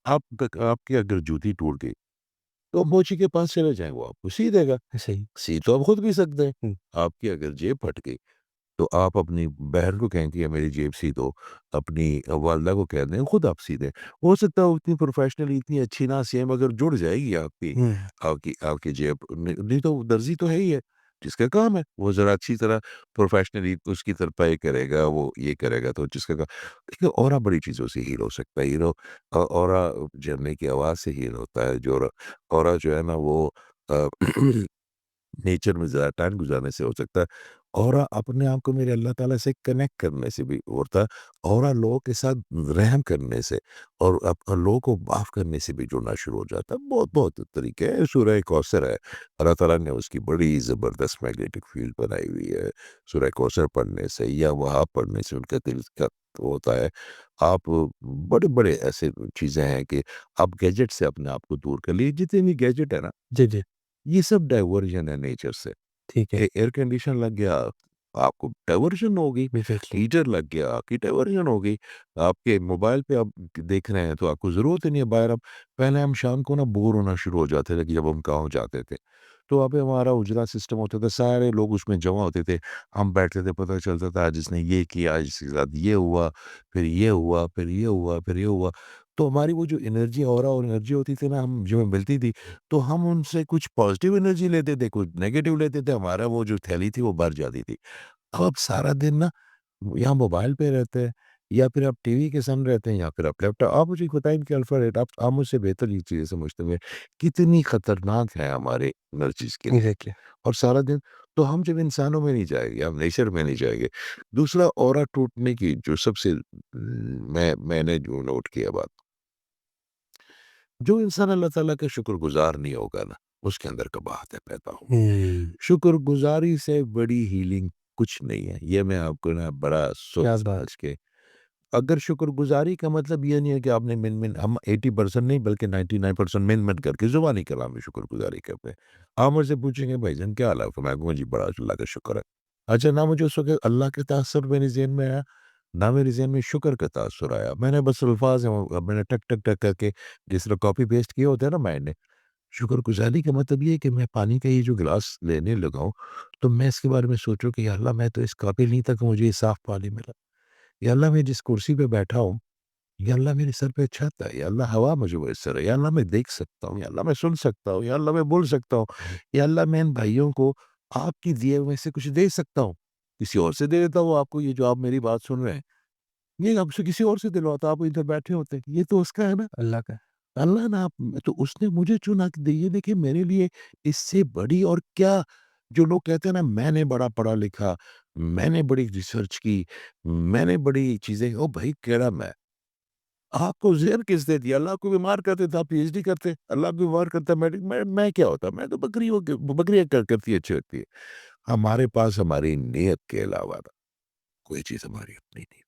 आपकी अगर जूती टूट गई, तो मोची के पास चले जाएँ, वो आपको सी देगा। सही। सी तो आप खुद भी सकते हैं। हुँ, आपकी अगर जेब फट गई तो आप अपनी बहन को कहें कि ये मेरी जेब सी दो, अपनी वालदा को कह दें खुद आप सी दें। हो सकता है वो इतनी प्रोफ़ेशनली इतनी अच्छी ना सिए मगर जुड़ जाएगी आपकी हुँ, आपकी आपकी जेब। नहीं तो दर्जी तो है ही है, जिसका काम है, वो ज़रा अच्छी तरह प्रोफ़ेशनली उसकी तरपाई करेगा, वो ये करेगा तो जिसका का देखिए ऑरा बड़ी चीज़ों से हील हो सकता है, ऑरा झरने की आवाज़ से हील होता है, जो ऑरा जो है ना वो अ नेचर में ज़्यादा टाइम गुज़ारने से हो सकता है। और अपने आप को मेरे अल्लाह ताला से कनेक्ट करने से भी होता है, और लोगों के साथ रहम करने से और लोगों को माफ़ करने से भी जुड़ना शुरू हो जाता है। बहुत-बहुत तरीके हैं। सूरह कौसर है, अल्लाह ताला ने उसकी बड़ी ज़बरदस्त मैग्नेटिक फ़ील्ड बनाई हुई है। सूरह कौसर पढ़ने से या वहाँ पढ़ने से उनका दिल का वो होता है। आप बड़े-बड़े ऐसे चीज़ें हैं कि आप गैजेट से अपने आप को दूर कर लीजिए। जितने भी गैजेट है ना, जी, जी, ये सब डाइवर्जन है नेचर से। ठीक है। एयर कंडीशन लग गया, आपको डाइवर्जन हो गई। एग्ज़ैक्टली। हीटर लग गया, आपकी डाइवर्जन हो गई। आपके मोबाइल पे आप देख रहे हैं तो आपको ज़रूरत ही नहीं है बाहर। अब पहले हम शाम को ना बोर होना शुरू हो जाते थे कि जब हम गाँव जाते थे। तो वहाँ पे हमारा उजला सिस्टम होता था, सारे लोग उसमें जमा होते थे। हम बैठते थे, पता चलता था आज इसने ये किया, आज इसके साथ ये हुआ, फिर ये हुआ, फिर ये हुआ, फिर ये हुआ। तो हमारी वो जो एनर्जी ऑरा और एनर्जी होती थी ना हम जो हमें मिलती थी, तो हम उनसे कुछ पॉजिटिव एनर्जी लेते थे, कुछ नेगेटिव लेते थे, हमारा वो जो थैली थी वो भर जाती थी। अब आप सारा दिन ना या मोबाइल पे रहते हैं या फिर आप टीवी के सामने रहते हैं या फिर आप लैपटॉप। आप मुझे बताएँ इनके अल्फ़ारेट आप मुझसे बेहतर ये चीज़ें समझते होंगे, कितनी खतरनाक है हमारे एनर्जीज़ के लिए। एग्ज़ैक्टली। और सारा दिन तो हम जब इंसानों में नहीं जाएँगे, हम नेचर में नहीं जाएँगे। दूसरा ऑरा टूटने की जो सबसे मैंने जो नोट किया बात, जो इंसान अल्लाह ताला का शुक्रगुज़ार नहीं होगा ना, उसके अंदर कबाहतें पैदा होंगी। हुँ, शुक्रगुज़ारी से बड़ी हीलिंग कुछ नहीं है। ये मैं आपको ना बड़ा क्या सोच बात! समझ के अगर शुक्रगुज़ारी का मतलब ये नहीं है कि आपने मिन-मिन हम 80% नहीं बल्कि 99% मिन-मिन करके ज़ुबानी कलाम में शुक्रगुज़ारी करते हैं। आप मुझसे पूछेंगे भाईजान क्या हाल है आपका? मैं कहूँगा जी बड़ा अल्लाह का शुक्र है। अच्छा ना मुझे उस वक़्त अल्लाह का तासुर मेरे ज़हन में आया, ना मेरे ज़हन में शुक्र का तासुर आया। मैंने बस अल्फ़ाज़ हैं वो मैंने टक, टक, टक करके जिस तरह कॉपी पेस्ट किए होते हैं ना माइंड ने, शुक्रगुज़ारी का मतलब ये है कि मैं पानी का ये जो गिलास लेने लगा हूँ, तो मैं इसके बारे में सोचूँ कि या अल्लाह मैं तो इस काबिल नहीं था कि मुझे ये साफ़ पानी मिला। या अल्लाह मैं जिस कुर्सी पे बैठा हूँ, या अल्लाह मेरे सर पे छत है, या अल्लाह हवा मुझे मुयस्सर है, या अल्लाह मैं देख सकता हूँ, या अल्लाह मैं सुन सकता हूँ, या अल्लाह मैं बोल सकता हूँ, या अल्लाह मैं इन भाइयों को आपकी दिए हुए में से कुछ दे सकता हूँ। किसी और से दे देता हूँ आपको, ये जो आप मेरी बात सुन रहे हैं, ये आपसे किसी और से दिलवाता, आप इधर बैठे होते। ये तो उसका है ना। अल्लाह का। अल्लाह ना आप तो उसने मुझे चुना के ये देखिए मेरे लिए इससे बड़ी और क्या जो लोग कहते हैं ना मैंने बड़ा पढ़ा लिखा, मैंने बड़ी रिसर्च की, मैंने बड़ी चीज़ें ओ भाई केड़ा मैं। आपको ज़हन किसने दिया? अल्लाह आपको बीमार कर देता, आप पीएचडी करते, अल्लाह आपको बीमार करता मैं क्या होता? मैं तो बकरियों के बकरियाँ करती अच्छी लगती है। हमारे पास हमारी नीयत के अलावा ना कोई चीज़ हमारी अपनी नहीं।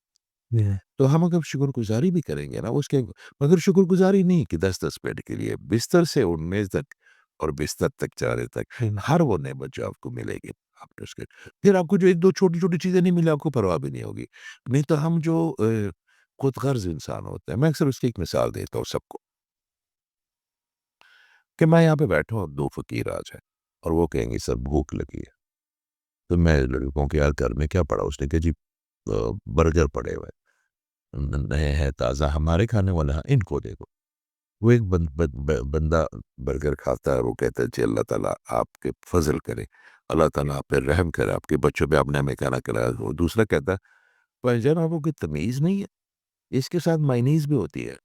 जी। तो हम अगर शुक्रगुज़ारी भी करेंगे ना उसके मगर शुक्रगुज़ारी नहीं कि 10-10 मिनट के लिए, बिस्तर से उठने तक और बिस्तर तक जाने तक हर वो नेमत जो आपको मिलेगी, आपने उसके फिर आपको जो 1-2 छोटी-छोटी चीज़ें नहीं मिली, आपको परवाह भी नहीं होगी। नहीं तो हम जो खुदगर्ज़ इंसान होते हैं, मैं अक्सर उसकी एक मिसाल देता हूँ सबको कि मैं यहाँ पे बैठा हूँ, 2 फ़कीर आ जाएँ और वो कहेंगे, "सर भूख लगी है।" तो मैं लड़कों के यार घर में क्या पड़ा? उसने कहा, "जी बर्गर पड़े हुए हैं, नए हैं, ताज़ा हमारे खाने वाला है, इनको दे दो।" वो एक बंदा बर्गर खाता है, वो कहता है जी अल्लाह ताला आपके फ़ज़ल करे, अल्लाह ताला आप पे रहम करे, आपके बच्चों पे आपने हमें खाना खिलाया। वो दूसरा कहता है, भाईजान आपको कोई तमीज़ नहीं है? इसके साथ मायोनीज़ भी होती है,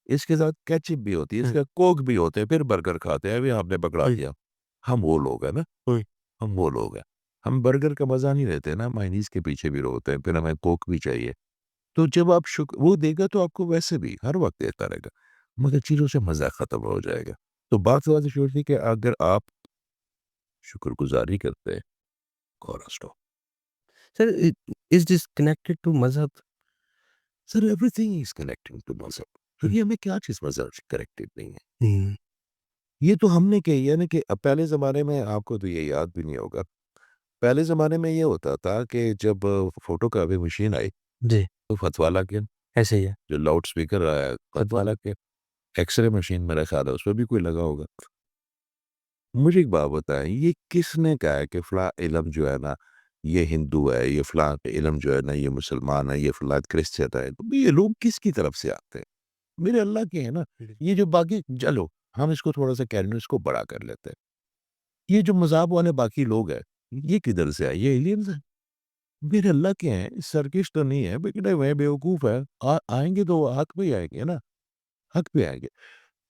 इसके साथ केचअप भी होती है, इसके साथ कोक भी होते हैं, फिर बर्गर खाते हैं, अभी आपने पकड़ा दिया। हम वो लोग हैं ना, हम वो लोग हैं। हम बर्गर का मज़ा नहीं लेते ना, मायोनीज़ के पीछे भी रोते हैं, फिर हमें कोक भी चाहिए। तो जब आप वो देगा तो आपको वैसे भी हर वक़्त देता रहेगा, मगर चीज़ों से मज़ा ख़त्म हो जाएगा। तो बात शुरू थी कि अगर आप शुक्रगुज़ारी करते हैं, God stop. Sir is this connected to मज़हब? Sir everything is connecting to मज़हब। दुनिया में क्या चीज़ मज़हब से कनेक्टेड नहीं है? हुँ। ये तो हमने कही है ना कि पहले ज़माने में आपको तो ये याद भी नहीं होगा। पहले ज़माने में ये होता था कि जब फ़ोटोकॉपी मशीन आई, जी, तो फतवा लग गया, ऐसे ही है। जो लाउड स्पीकर आया, फतवा लग गया। एक्स-रे मशीन मेरा ख़्याल है उसपे भी कोई लगा होगा। मुझे एक बात बताएँ, ये किसने कहा है कि फ़लाँ इल्म जो है ना, ये हिंदू है, ये फ़लाँ इल्म जो है ना, ये मुसलमान है, ये फ़लाँ क्रिश्चियन है। तो ये लोग किसकी तरफ से आते हैं? मेरे अल्लाह के हैं ना। ये जो बाकी चलो, हम इसको थोड़ा-सा कह रहे हैं, इसको बड़ा कर लेते हैं। ये जो मज़ाब वाले बाकी लोग हैं, ये किधर से आए? ये एलियंस हैं। मेरे अल्लाह के हैं, सर्किश तो नहीं है, बिगड़े हुए हैं, बेवकूफ़ हैं। आएँगे तो हक पे ही आएँगे ना, हक पे आएँगे।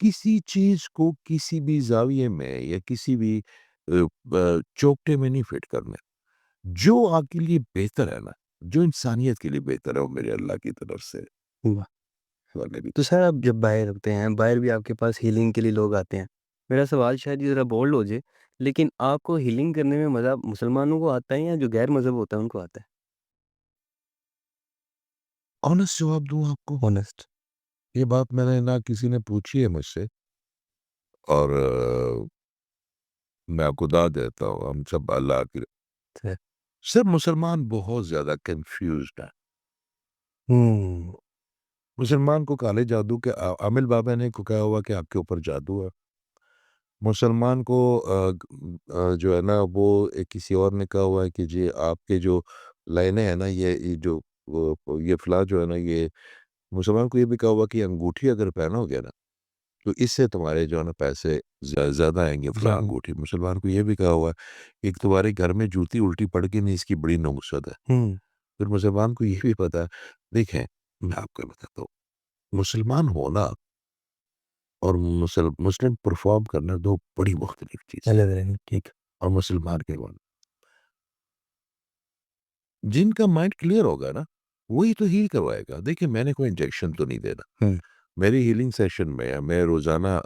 किसी चीज़ को किसी भी ज़ाविये में या किसी भी चोपटे में नहीं फिट करना। जो आपके लिए बेहतर है ना, जो इंसानियत के लिए बेहतर है, वो मेरे अल्लाह की तरफ से वाह! वाले भी तो सर आप जब बाहर होते हैं, बाहर भी आपके पास हीलिंग के लिए लोग आते हैं। मेरा सवाल शायद ये ज़रा बोल्ड हो जाए, लेकिन आपको हीलिंग करने में मज़ा मुसलमानों को आता है या जो गैर मज़हब होता है उनको आता है? ऑनेस्ट जवाब दूँ आपको, ऑनेस्ट। ये बात मैंने ना किसी ने पूछी है मुझसे और मैं आपको दाद देता हूँ, हम सब अल्लाह के है। सब मुसलमान बहुत ज़्यादा कन्फ्यूज़्ड हैं। हुँ। मुसलमान को काले जादू के आमिल बाबा ने को कहा हुआ कि आपके ऊपर जादू है। मुसलमान को जो है ना वो किसी और ने कहा हुआ है कि जी आपके जो लाइनें हैं ना ये जो ये फ़लाँ जो है ना ये मुसलमान को ये भी कहा हुआ कि अंगूठी अगर पहनोगे ना तो इससे तुम्हारे जो है ना पैसे ज़्यादा आएँगे फ़लाँ ज़्यादा। अंगूठी। मुसलमान को ये भी कहा हुआ है कि तुम्हारे घर में जूती उल्टी पड़ के नहीं इसकी बड़ी नहुसत है। हुँ। फिर मुसलमान को ये भी पता है देखें मैं आपको बताता हूँ, मुसलमान होना और मुस्लिम परफ़ॉर्म करना 2 बड़ी मुख्तलिफ चीज़ें हैं। अलग रहेंगे, ठीक। और मुसलमान के होना। जिनका माइंड क्लियर होगा ना, वही तो हील करवाएगा। देखिए मैंने कोई इंजेक्शन तो नहीं देना। हुँ। मेरी हीलिंग सेशन में मैं रोज़ाना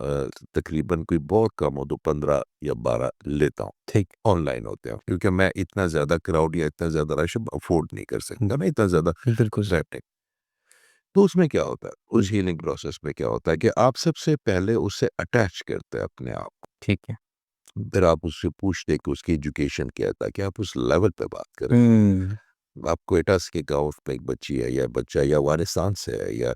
तकरीबन कोई बहुत कम हो तो 15 या 12 लेता हूँ। ठीक। ऑनलाइन होते हैं क्योंकि मैं इतना ज़्यादा क्राउड या इतना ज़्यादा रश अब अफ़ोर्ड नहीं कर हुँ। सकता ना इतना ज़्यादा बिल्कुल सर। ट्रैफ़िक। तो उसमें क्या होता है, हुँ। उस हीलिंग प्रोसेस में क्या होता है कि आप सबसे पहले उससे अटैच करते हैं अपने आप को। ठीक है। फिर आप उससे पूछते हैं कि उसकी एजुकेशन क्या है ताकि आप उस लेवल पे बात करें। हुँ। आप क्वेटा के गाँव में एक बच्ची है या बच्चा या अफ़गानिस्तान से है या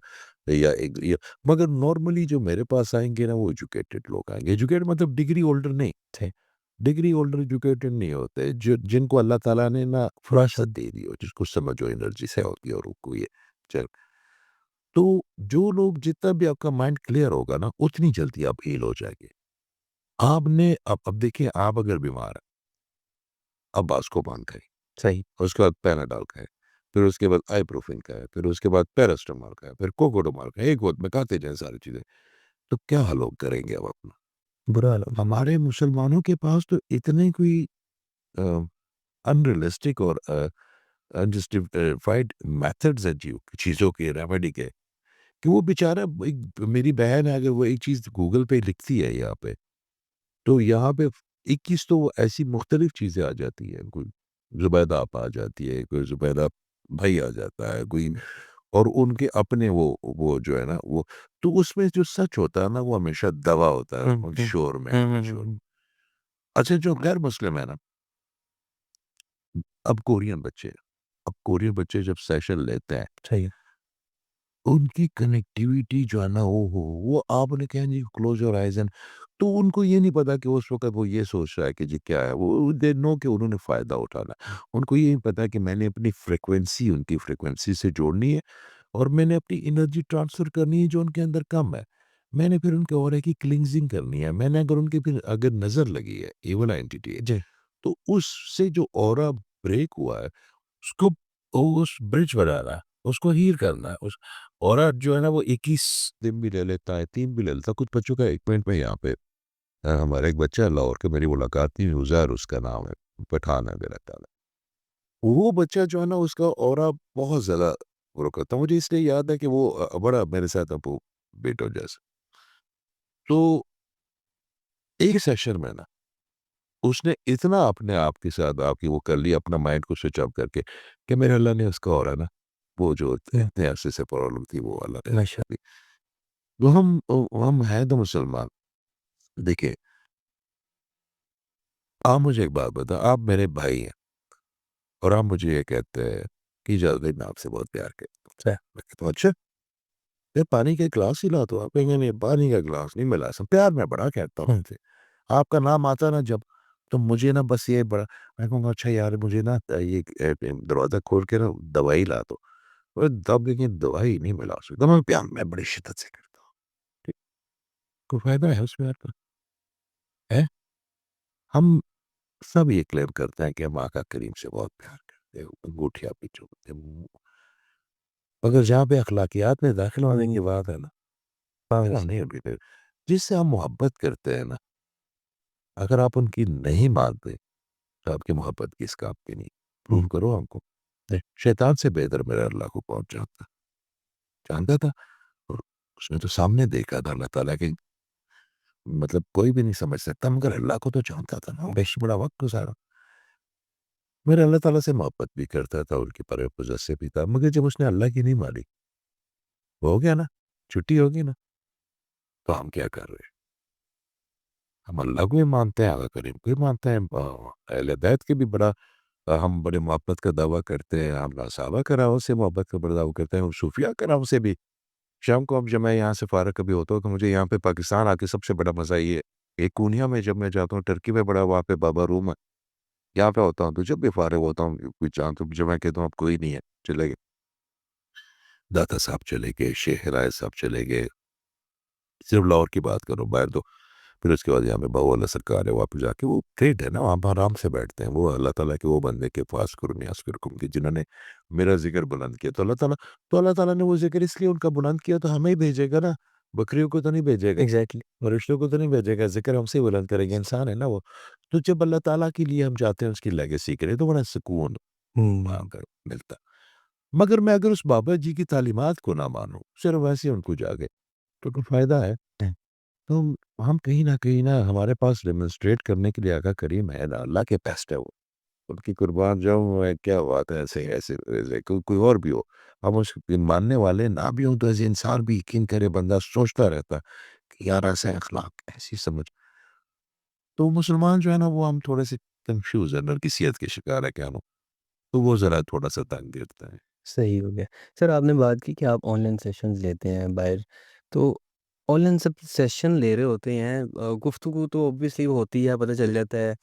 या एक या मगर नॉर्मली जो मेरे पास आएँगे ना वो एजुकेटेड लोग आएँगे। एजुकेटेड मतलब डिग्री होल्डर नहीं। थे। डिग्री होल्डर एजुकेटेड नहीं होते, जो जिनको अल्लाह ताला ने ना फ़रासत दे दी हो, जिसको समझ हो एनर्जी से होती है और उनको ये चल तो जो लोग जितना भी आपका माइंड क्लियर होगा ना, उतनी जल्दी आप हील हो जाएँगे। आपने अब देखिए आप अगर बीमार हैं, अब बास्कोबान खाइए, सही। उसके बाद पैनाडॉल खाएँ, फिर उसके बाद आइब्रुफिन खाएँ, फिर उसके बाद पैरासिटामॉल खाएँ, फिर कोकोडोमॉल खाएँ, एक वक़्त में खाते जाएँ सारी चीज़ें। तो क्या हाल हो करेंगे अब अपना? बुरा हाल हो गया। हमारे मुसलमानों के पास तो इतने कोई अ, अनरियलिस्टिक और अनजस्टिफाइड मेथड्स हैं चीज़ों के रेमेडी के कि वो बेचारा एक मेरी बहन है अगर वो एक चीज़ गूगल पे लिखती है यहाँ पे, तो यहाँ पे 21 तो वो ऐसी मुख्तलिफ चीज़ें आ जाती हैं। कोई ज़ुबैदा आप आ जाती है, कोई ज़ुबैदा भाई आ जाता है, कोई और उनके अपने वो जो है ना वो तो उसमें जो सच होता है ना वो हमेशा दवा होता है हुँ, और हुँ। श्योर में हुँ, हुँ, हुँ, श्योर। हुँ। अच्छा जो गैर मुस्लिम है ना, अब कोरियन बच्चे जब सेशन लेते हैं सही है। उनकी कनेक्टिविटी जो है ना ओहो! वो आपने कहा जी क्लोज़ योर आइज़ एंड तो उनको ये नहीं पता कि उस वक़्त वो ये सोच रहा है कि जी क्या है, वो दे नो कि उन्होंने फ़ायदा उठाना है। उनको ये नहीं पता कि मैंने अपनी फ्रीक्वेंसी उनकी फ्रीक्वेंसी से जोड़नी है और मैंने अपनी एनर्जी ट्रांसफ़र करनी है जो उनके अंदर कम है। मैंने फिर उनके ऑरा की क्लींजिंग करनी है। मैंने अगर उनकी फिर अगर नज़र लगी है, इविल एंटिटी है, जी। तो उससे जो ऑरा ब्रेक हुआ है उसको उस ब्रिज बनाना है, उसको हील करना है। उस और जो है ना वो 21 दिन भी ले लेता है, 3 भी ले लेता है। कुछ बच्चों का 1 मिनट में यहाँ पे हमारा एक बच्चा है लाहौर के मेरी मुलाकात थी, उज़ैर उसका नाम है, पठान है मेरा ख्याल है। वो बच्चा जो है ना उसका ऑरा बहुत ज़्यादा वो करता है। मुझे इसलिए याद है कि वो बड़ा मेरे साथ अब वो बेटो जैसा। तो एक सेशन में ना उसने इतना अपने आप के साथ आपकी वो कर लिया अपना माइंड को स्विच ऑफ करके कि मेरे अल्लाह ने उसका हो रहा ना वो जो इतने अरसे से प्रॉब्लम थी वो अल्लाह ने माशा कर दी। तो हम हैं तो मुसलमान। देखिए, आप मुझे एक बात बताओ, आप मेरे भाई हैं और आप मुझे ये कहते हैं कि जल्दी मैं आपसे बहुत प्यार करता हूँ। सही। मैं कहता हूँ अच्छा, फिर पानी का गिलास ही ला दो। आप कहेंगे नहीं पानी का गिलास नहीं मिला सब प्यार मैं बड़ा कहता हूँ हुँ, आपसे। आपका नाम आता ना जब तो मुझे ना बस ये बड़ा मैं कहूँगा अच्छा यार मुझे ना ये दरवाज़ा खोल के ना दवाई ला दो। और तब लेकिन दवाई नहीं मिला सकता मैं प्यार मैं बड़ी शिद्दत से करता हूँ। ठीक, कोई फ़ायदा है उसमें यार? है? हम सब ये क्लेम करते हैं कि हम आका करीम से बहुत प्यार करते हैं, अंगूठियाँ भी चूमते हैं। मगर जहाँ पे अखलाकियात में दाखिल होने की बात है ना, पागल नहीं होनी चाहिए। जिससे हम मोहब्बत करते हैं ना, अगर आप उनकी नहीं मानते, तो आपकी मोहब्बत किस काम की नहीं। हुँ, प्रूव करो हमको। शैतान से बेहतर मेरा अल्लाह को कौन जानता? जानता था और उसने तो सामने देखा था अल्लाह ताला के मतलब कोई भी नहीं समझ सकता मगर अल्लाह को तो जानता था ना, बेश बड़ा वक़्त गुज़ारा। मेरे अल्लाह ताला से मोहब्बत भी करता था, उनकी परम पोज़ेसिव भी था, मगर जब उसने अल्लाह की नहीं मानी, वो हो गया ना, छुट्टी होगी ना, तो हम क्या कर रहे हैं? हम अल्लाह को भी मानते हैं, आका करीम को भी मानते हैं अहले बैत के भी बड़ा हम बड़े मोहब्बत का दावा करते हैं, हम सहाबा करामों से मोहब्बत का बड़ा दावा करते हैं, हम सूफिया कराम से भी। शाम को अब जब मैं यहाँ से फ़ारग कभी होता हूँ, तो मुझे यहाँ पे पाकिस्तान आके सबसे बड़ा मज़ा ये है, एक पूर्णिया में जब मैं जाता हूँ, टर्की में बड़ा वहाँ पे बाबा रूम है, यहाँ पे होता हूँ, तो जब भी फ़ारग होता हूँ, कोई चाँद तो जब मैं कहता हूँ अब कोई नहीं है, चले गए। दाता साहब चले गए, शेख हिदायत साहब चले गए, सिर्फ लाहौर की बात करो, बाहर तो फिर उसके बाद यहाँ पे बाबा अल्लाह सरकार है, वहाँ पे जाके वो ग्रेट है ना, वहाँ पे आराम से बैठते हैं, वो अल्लाह ताला के वो बंदे के पास कुर्नियास फिरकुम की जिन्होंने मेरा ज़िक्र बुलंद किया, तो अल्लाह ताला ने वो ज़िक्र इसलिए उनका बुलंद किया तो हमें ही भेजेगा ना, बकरियों को तो नहीं भेजेगा, एग्ज़ैक्टली। फरिश्तों को तो नहीं भेजेगा, ज़िक्र हमसे ही बुलंद करेंगे, इंसान है ना वो। तो जब अल्लाह ताला के लिए हम चाहते हैं उसकी लेगेसी करें, तो बड़ा सुकून वहाँ हुँ, पर मिलता। मगर मैं अगर उस बाबा जी की तालीमात को ना मानूँ, सिर्फ वैसे ही उनको जागे, तो कोई फ़ायदा है? हुँ, तो हम कहीं न हमारे पास डेमोंस्ट्रेट करने के लिए आका करीम है ना, अल्लाह के बेस्ट है वो। उनकी कुर्बान जाऊँ मैं क्या बात है ऐसे ऐसे ऐसे कोई और भी हो। हम उसके मानने वाले ना भी हों तो ऐसे इंसान भी यकीन करे बंदा सोचता रहता है कि यार ऐसा अखलाक, ऐसी समझ। तो मुसलमान जो है ना वो हम थोड़े से कन्फ्यूज़ है, नरगिसियत के शिकार है कह लो। तो वो ज़रा थोड़ा-सा तंग देता है। सही हो गया। सर आपने बात की कि आप ऑनलाइन सेशंस लेते हैं बाहर, तो ऑनलाइन सब सेशन ले रहे होते हैं, गुफ्तगू तो ऑब्वियसली होती है, पता चल जाता है,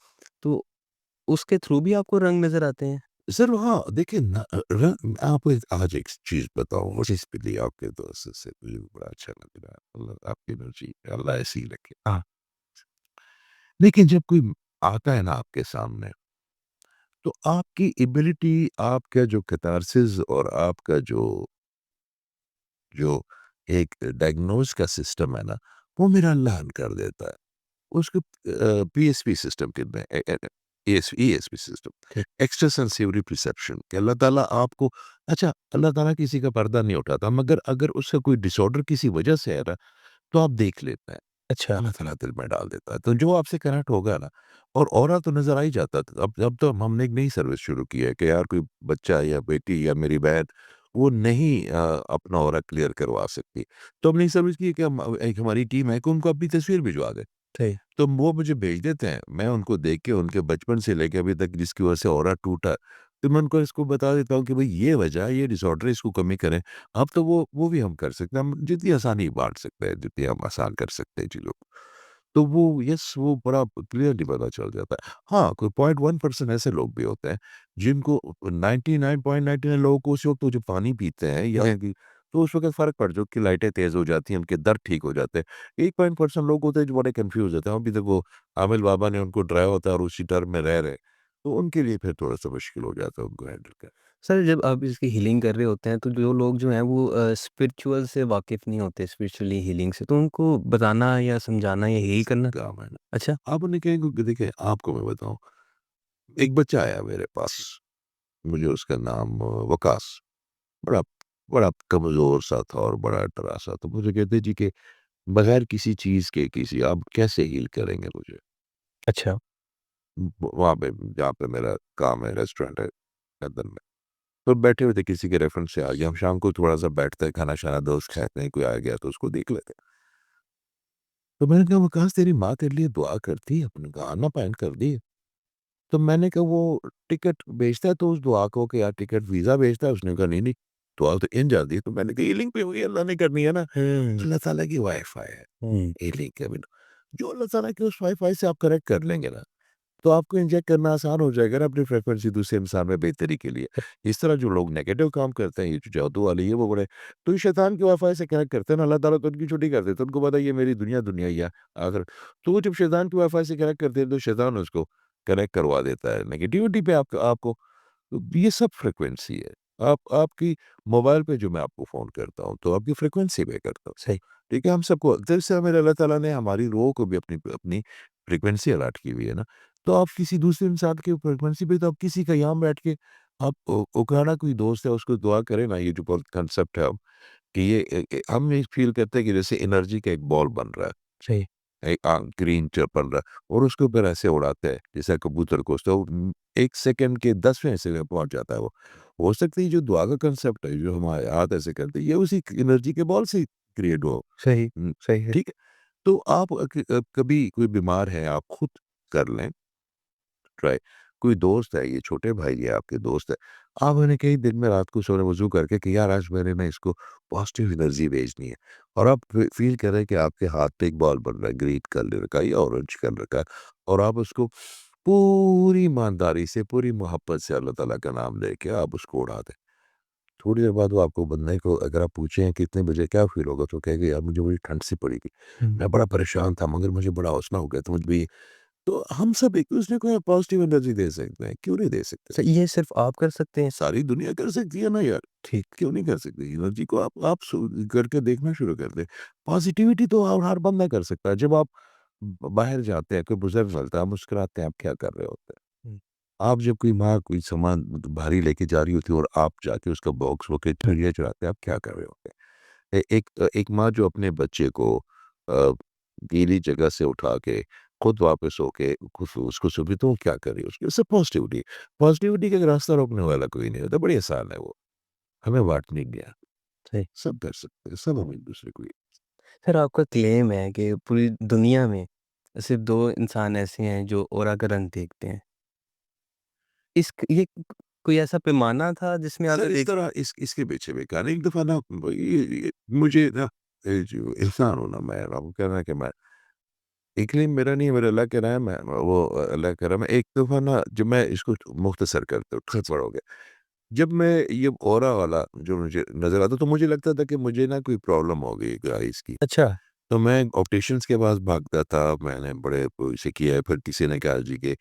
तो उसके थ्रू भी आपको रंग नज़र आते हैं? सर हाँ, देखिए ना मैं आपको आज एक चीज़ बताऊँ और इस पे लिए आपके दोस्त से मुझे बड़ा अच्छा लग रहा है। अल्लाह आपकी एनर्जी अल्लाह ऐसी ही रखे। हाँ, लेकिन जब कोई आता है ना आपके सामने, तो आपकी एबिलिटी, आपका जो कैथारसिस और आपका जो जो एक डायग्नोज का सिस्टम है ना, वो मेरा अल्लाह हल कर देता है। उसको पीएसपी सिस्टम कहते हैं, ईएसपी सिस्टम, ठीक। एक्स्ट्रा सेंसिटिव परसेप्शन कि अल्लाह ताला आपको अच्छा, अल्लाह ताला किसी का पर्दा नहीं उठाता, मगर अगर उसका कोई डिसऑर्डर किसी वजह से है ना, तो आप देख लेते हैं। अच्छा। अल्लाह ताला दिल में डाल देता है। तो जो आपसे कनेक्ट होगा ना, और ऑरा तो नज़र आ ही जाता था। अब तो हमने एक नई सर्विस शुरू की है कि यार कोई बच्चा या बेटी या मेरी बहन वो नहीं अपना ऑरा क्लियर करवा सकती। तो हमने ये सर्विस की है कि हम एक हमारी टीम है कि उनको अपनी तस्वीर भिजवा दें। सही। तो वो मुझे भेज देते हैं, मैं उनको देख के उनके बचपन से लेके अभी तक जिसकी वजह से ऑरा टूटा, तो मैं उनको इसको बता देता हूँ कि भई ये वजह है, ये डिसऑर्डर है, इसको कमी करें। अब तो वो भी हम कर सकते हैं, हम जितनी आसानी बाँट सकते हैं, जितनी हम आसान कर सकते हैं चीज़ों को। तो वो यस वो बड़ा क्लियरली पता चल जाता है। हाँ, कोई 0.1% ऐसे लोग भी होते हैं, जिनको 99.99 लोगों को उस वक़्त वो जो पानी पीते हैं या कि तो उस वक़्त फ़र्क पड़ जो कि लाइटें तेज़ हो जाती हैं, उनके दर्द ठीक हो जाते हैं। 1% लोग होते हैं जो बड़े कन्फ्यूज़ होते हैं। अभी तक वो आमिल बाबा ने उनको डराया होता है और उसी डर में रह रहे हैं। तो उनके लिए फिर थोड़ा-सा मुश्किल हो जाता है उनको हैंडल करना। सर जब आप इसकी हीलिंग कर रहे होते हैं, तो जो लोग जो हैं वो स्पिरिचुअल से वाकिफ़ नहीं होते, स्पिरिचुअली हीलिंग से, तो उनको बताना या समझाना या हील करना। काम है ना। अच्छा। आप उन्हें कहेंगे कि देखिए आपको मैं बताऊँ, एक बच्चा आया मेरे पास, मुझे उसका नाम वकास, बड़ा बड़ा कमज़ोर-सा था और बड़ा डरा-सा, तो मुझे कहते जी कि बगैर किसी चीज़ के किसी आप कैसे हील करेंगे मुझे? अच्छा। वहाँ पे जहाँ पे मेरा काम है, रेस्टोरेंट है लंदन में। तो बैठे हुए थे, किसी के रेफ़रेंस से आ गया। हम शाम को थोड़ा-सा बैठते हैं, खाना-शाना दोस्त खाते हैं, कोई आ गया तो उसको देख लेते हैं। तो मैंने कहा वकास तेरी माँ तेरे लिए दुआ करती है, अपने कहा आना पैंट कर दी है। तो मैंने कहा वो टिकट भेजता है तो उस दुआ को कि यार टिकट वीज़ा भेजता है? उसने कहा नहीं-नहीं, दुआ तो इन जाती है। तो मैंने कहा हीलिंग पे हुई है, अल्लाह ने करनी है ना। हुँ, अल्लाह ताला की वाई-फाई है, हुँ। हीलिंग के बिना। जो अल्लाह ताला के उस वाई-फाई से आप कनेक्ट कर लेंगे ना, तो आपको इंजेक्ट करना आसान हो जाएगा ना अपनी फ्रीक्वेंसी दूसरे इंसान में बेहतरी के लिए। इस तरह जो लोग नेगेटिव काम करते हैं, ये जो जादू वाले ये वो बड़े, तो ये शैतान के वाई-फाई से कनेक्ट करते हैं ना, अल्लाह ताला तो उनकी छुट्टी कर देता है। उनको पता है ये मेरी दुनिया दुनिया ही है आखिर। तो वो जब शैतान के वाई-फाई से कनेक्ट करते हैं तो शैतान उसको कनेक्ट करवा देता है नेगेटिविटी पे आपको। तो ये सब फ्रीक्वेंसी है। आपकी मोबाइल पे जो मैं आपको फ़ोन करता हूँ, तो आपकी फ्रीक्वेंसी पे करता हूँ। सही। ठीक है? हम सबको जैसे हमें अल्लाह ताला ने हमारी रूह को भी अपनी अपनी फ्रीक्वेंसी अलॉट की हुई है ना, तो आप किसी दूसरे इंसान की फ्रीक्वेंसी पे तो आप किसी का यहाँ बैठ के आप उकाड़ा कोई दोस्त है उसको दुआ करें ना, ये जो कॉन्सेप्ट है अब कि ये हम ये फ़ील करते हैं कि जैसे एनर्जी का एक बॉल बन रहा है। सही। एक ग्रीन च बन रहा है और उसके ऊपर ऐसे उड़ाते हैं जैसे कबूतर को, तो 1 सेकंड के 10वें हिस्से में पहुँच जाता है वो। हो सकता है ये जो दुआ का कांसेप्ट है, जो हमारे हाथ ऐसे करते हैं, ये उसी एनर्जी के बॉल से क्रिएट हो। सही। हुँ, सही है। ठीक है? तो आप कभी कोई बीमार है, आप खुद कर लें ट्राई। कोई दोस्त है, ये छोटे भाई है, आपके दोस्त है, आप उन्हें कहीं दिन में रात को सोने वज़ू करके कि यार आज मैंने ना इसको पॉज़िटिव एनर्जी भेजनी है और आप फ़ील कर रहे हैं कि आपके हाथ पे एक बॉल बन रहा है ग्रीन कलर का या ऑरेंज कलर का और आप उसको पूरी ईमानदारी से, पूरी मोहब्बत से अल्लाह ताला का नाम लेके आप उसको उड़ा दें। थोड़ी देर बाद वो आपको बंदे को अगर आप पूछें कितने बजे क्या फ़ील होगा? तो कहेगा यार मुझे बड़ी ठंड सी पड़ी थी। हुँ। मैं बड़ा परेशान था मगर मुझे बड़ा हौसला हो गया तो मुझे भी तो हम सब एक-दूसरे को पॉज़िटिव एनर्जी दे सकते हैं, क्यों नहीं दे सकते? सर ये सिर्फ़ आप कर सकते हैं? सारी दुनिया कर सकती है ना यार, ठीक। क्यों नहीं कर सकती? एनर्जी को आप करके देखना शुरू कर दें। पॉज़िटिविटी तो हर बंदा कर सकता है। जब आप बाहर जाते हैं, कोई बुज़ुर्ग मिलता है, आप मुस्कुराते हैं, आप क्या कर रहे होते हैं? हुँ। आप जब कोई माँ कोई सामान भारी लेके जा रही होती है और आप जाके उसका बॉक्स वो के चिड़िया चुराते हैं, आप क्या कर रहे होते हैं? एक माँ जो अपने बच्चे को अ, गीली जगह से उठा के खुद वापस होके उसको सुबह तो वो क्या कर रही है उसकी सब पॉजिटिविटी। पॉजिटिविटी का रास्ता रोकने वाला कोई नहीं होता, बड़ी आसान है वो। हमें बाँटने गया, सही। सब कर सकते हैं, सब हम एक-दूसरे को सर आपका क्लेम है कि पूरी दुनिया में सिर्फ़ 2 इंसान ऐसे हैं जो ऑरा का रंग देखते हैं। इस ये कोई ऐसा पैमाना था जिसमें आप सर इस देख तरह इसके पीछे भी कहानी एक दफ़ा ना ये मुझे ना जो इंसान हूँ ना मैं अब कह रहा है कि मैं इकलीम मेरा नहीं है, मेरा अल्लाह कह रहा है मैं वो अल्लाह कह रहा है मैं एक दफ़ा ना जब मैं इसको मुख्तसर करता हूँ ट्रांसफ़र हो गया। जब मैं ये ऑरा वाला जो मुझे नज़र आता तो मुझे लगता था कि मुझे ना कोई प्रॉब्लम हो गई है आइज़ की। अच्छा, तो मैं ऑप्टिशियन्स के पास भागता था, मैंने बड़े से किया है, फिर किसी ने कहा जी कि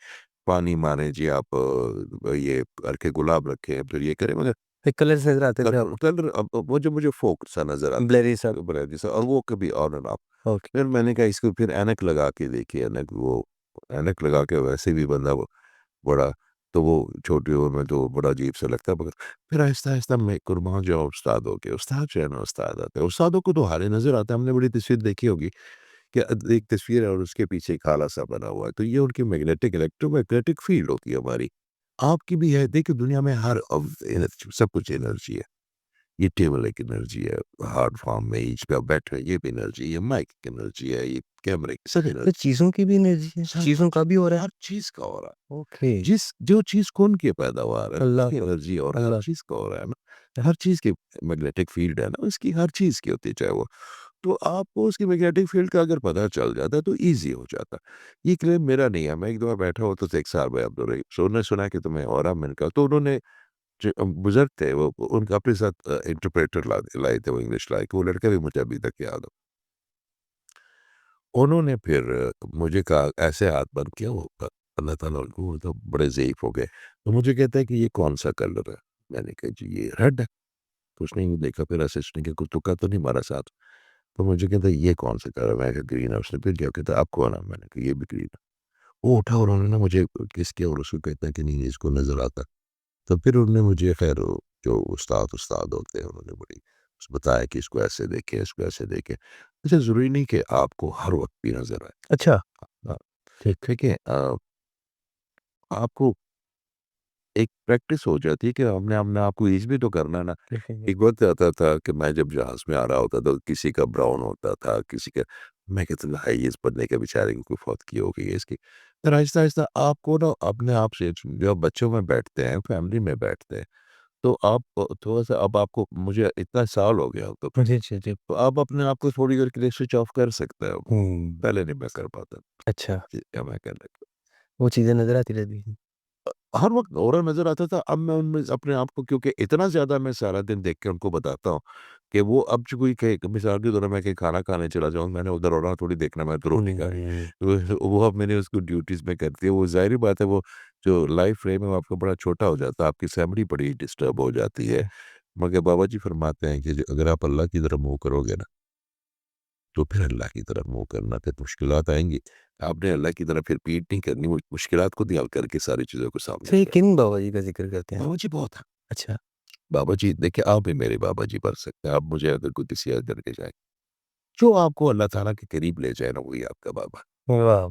पानी मारें जी आप ये करके गुलाब रखें, फिर ये करें मगर फिर कलर्स नज़र आते थे आपको? कलर अब वो जो मुझे फ़ोक सा नज़र आता ब्लरी सा, है, ब्लैक सा और वो कभी ऑन एंड ऑफ। ओके। फिर मैंने कहा इसको फिर ऐनक लगा के देखिए, ऐनक लगा के वैसे भी बंदा वो बड़ा तो वो छोटी उम्र में तो बड़ा अजीब-सा लगता है मगर फिर आहिस्ता-आहिस्ता मैं कुर्बान जाऊँ उस्ताद हो के, उस्ताद जो है ना उस्ताद आते हैं, उस्तादों को तो हारे नज़र आता है, हमने बड़ी तस्वीर देखी होगी कि एक तस्वीर है और उसके पीछे एक हाला-सा बना हुआ है, तो ये उनकी मैग्नेटिक इलेक्ट्रोमैग्नेटिक फ़ील्ड होती है हमारी। आपकी भी है, देखिए दुनिया में हर सब कुछ एनर्जी है। ये टेबल एक एनर्जी है, हार्ड फॉर्म में इस पे आप बैठे हैं, ये भी एनर्जी है, माइक की एनर्जी है, ये कैमरे की सब तो एनर्जी चीज़ों की भी एनर्जी है? सब चीज़ों कुछ का भी हो रहा है? हर चीज़ का हो रहा है। ओके, जो चीज़ खून की पैदावार है, अल्लाह उसकी को एनर्जी और हर अल्लाह चीज़ का हो रहा है ना। हर चीज़ की मैग्नेटिक फ़ील्ड है ना, उसकी हर चीज़ की होती है चाहे वो तो आपको उसकी मैग्नेटिक फ़ील्ड का अगर पता चल जाता है तो ईज़ी हो जाता है। ये क्लेम मेरा नहीं है, मैं एक दफ़ा बैठा होता था एक साहब भाई अब्दुल सो उन्होंने सुना कि तुम्हें और मैंने कहा तो उन्होंने जो बुज़ुर्ग थे वो उनका अपने साथ इंटरप्रेटर लाए थे वो इंग्लिश लाए के वो लड़का भी मुझे अभी तक याद है। उन्होंने फिर मुझे कहा ऐसे हाथ बंद किया वो अल्लाह ताला उनको वो तो बड़े ज़ईफ़ हो गए। तो मुझे कहता है कि ये कौन-सा कलर है? मैंने कहा जी ये रेड है। तो उसने यूँ देखा फिर ऐसे उसने कहा कुछ तुक्का तो नहीं मारा साथ? तो मुझे कहता है ये कौन-सा कलर है? मैंने कहा ग्रीन है। उसने फिर क्या कहता है आप कौन है? मैंने कहा ये भी ग्रीन है। वो उठा और उन्होंने ना मुझे किस किया और उसको कहता है कि नहीं इसको नज़र आता है। तो फिर उन्होंने मुझे खैर जो उस्ताद होते हैं उन्होंने बड़ी बताया कि इसको ऐसे देखें, इसको ऐसे देखें। अच्छा ज़रूरी नहीं कि आपको हर वक़्त भी नज़र आए। अच्छा, हाँ, ठीक। देखिए आपको एक प्रैक्टिस हो जाती है कि हमने हमने आपको ईज़ भी तो करना है ना। देखेंगे। एक वक़्त आता था कि मैं जब जहाज़ में आ रहा होता था, किसी का ब्राउन होता था, किसी का मैं कहता था हाय इस बंदे के बेचारे की कोई फौत की हो गई है इसकी। फिर आहिस्ता-आहिस्ता आपको ना अपने आप से जब बच्चों में बैठते हैं, फैमिली में बैठते हैं, तो आप थोड़ा-सा अब आपको मुझे इतना साल हो गया अब तो, जी, जी, जी। तो आप अपने आप को थोड़ी देर के लिए स्विच ऑफ कर सकते हो। हुँ, पहले नहीं मैं कर पाता। अच्छा, जी, अब मैं कर लेता वो चीज़ें नज़र आती रहती हैं। हर वक़्त औरा नज़र आता था, अब मैं उनमें अपने आप को क्योंकि इतना ज़्यादा मैं सारा दिन देख के उनको बताता हूँ, कि वो अब जो कोई कहे मिसाल के तौर पे मैं कहीं खाना खाने चला जाऊँ, मैंने उधर औरा थोड़ी देखना, मैं तो हुँ, रोटी हुँ, खानी। हुँ। वो अब मैंने उसको ड्यूटीज़ में कर दिया, वो ज़ाहिर-सी बात है वो जो लाइफ़ फ्रेम है वो आपका बड़ा छोटा हो जाता है, आपकी फैमिली बड़ी डिस्टर्ब हो जाती है। मगर बाबा जी फरमाते हैं कि जो अगर आप अल्लाह की तरफ मुँह करोगे ना, तो फिर अल्लाह की तरफ मुँह करना, फिर मुश्किलात आएँगी। आपने अल्लाह की तरफ फिर पीठ नहीं करनी, वो मुश्किलात खुद ही हल करके सारी चीज़ों को सामने अच्छा, ये ले आनी। किन बाबा जी का ज़िक्र करते हैं आप? बाबा जी बहुत हैं। अच्छा, बाबा जी देखिए आप भी मेरे बाबा जी बन सकते हैं। आप मुझे अगर कोई किसी और करके जाए, जो आपको अल्लाह ताला के करीब ले जाए ना वही आपका बाबा। वाह!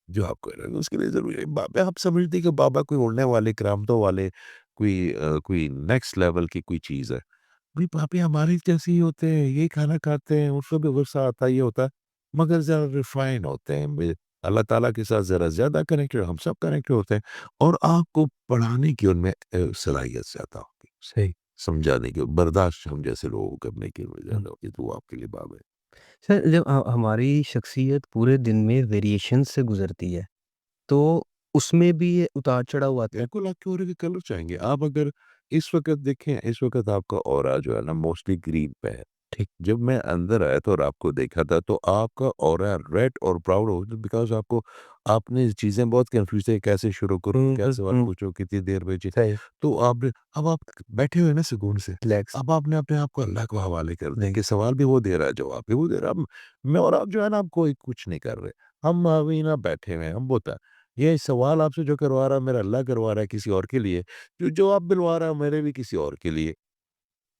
जो आपको है ना उसके लिए ज़रूरी है बाबा आप समझते हैं कि बाबा कोई उड़ने वाले, करामतों वाले, कोई नेक्स्ट लेवल की कोई चीज़ है। भाई पापी हमारे जैसे ही होते हैं, यही खाना खाते हैं, उसको भी गुस्सा आता है, ये होता है, मगर ज़रा रिफ़ाइन होते हैं। अल्लाह ताला के साथ ज़रा ज़्यादा कनेक्टेड हम सब कनेक्टेड होते हैं और आपको पढ़ाने की उनमें सलाहियत ज़्यादा होती है। सही। समझाने की, बर्दाश्त हम जैसे लोगों को करने की हुँ। ज़्यादा होती है, तो वो आपके लिए बाब है। सर जब हमारी शख्सियत पूरे दिन में वेरिएशन से गुज़रती है, तो उसमें भी ये उतार-चढ़ाव आते हैं? बिल्कुल आपके ऑरे के कलर चाहेंगे। आप अगर इस वक़्त देखें, इस वक़्त आपका ऑरा जो है ना मोस्टली ग्रीन पे है। ठीक। जब मैं अंदर आया था और आपको देखा था तो आपका ऑरा रेड और प्राउड हो बिकॉज़ आपको आपने चीज़ें बहुत कन्फ्यूज़ थे कैसे शुरू करूँ, हुँ, क्या हुँ, सवाल हुँ। पूछूँ, कितनी देर में जी सही, तो आपने अब आप बैठे हुए हैं ना सुकून से, रिलैक्स। अब आपने अपने आप को अल्लाह के हवाले कर दें कि सवाल भी वो दे रहा है, जवाब भी वो दे रहा है। अब मैं और आप जो है ना अब कोई कुछ नहीं कर रहे। हम अभी ना बैठे हुए हैं, हम होता है। ये सवाल आपसे जो करवा रहा है मेरा अल्लाह करवा रहा है किसी और के लिए, जो जवाब दिलवा रहा है मेरे भी किसी और के लिए।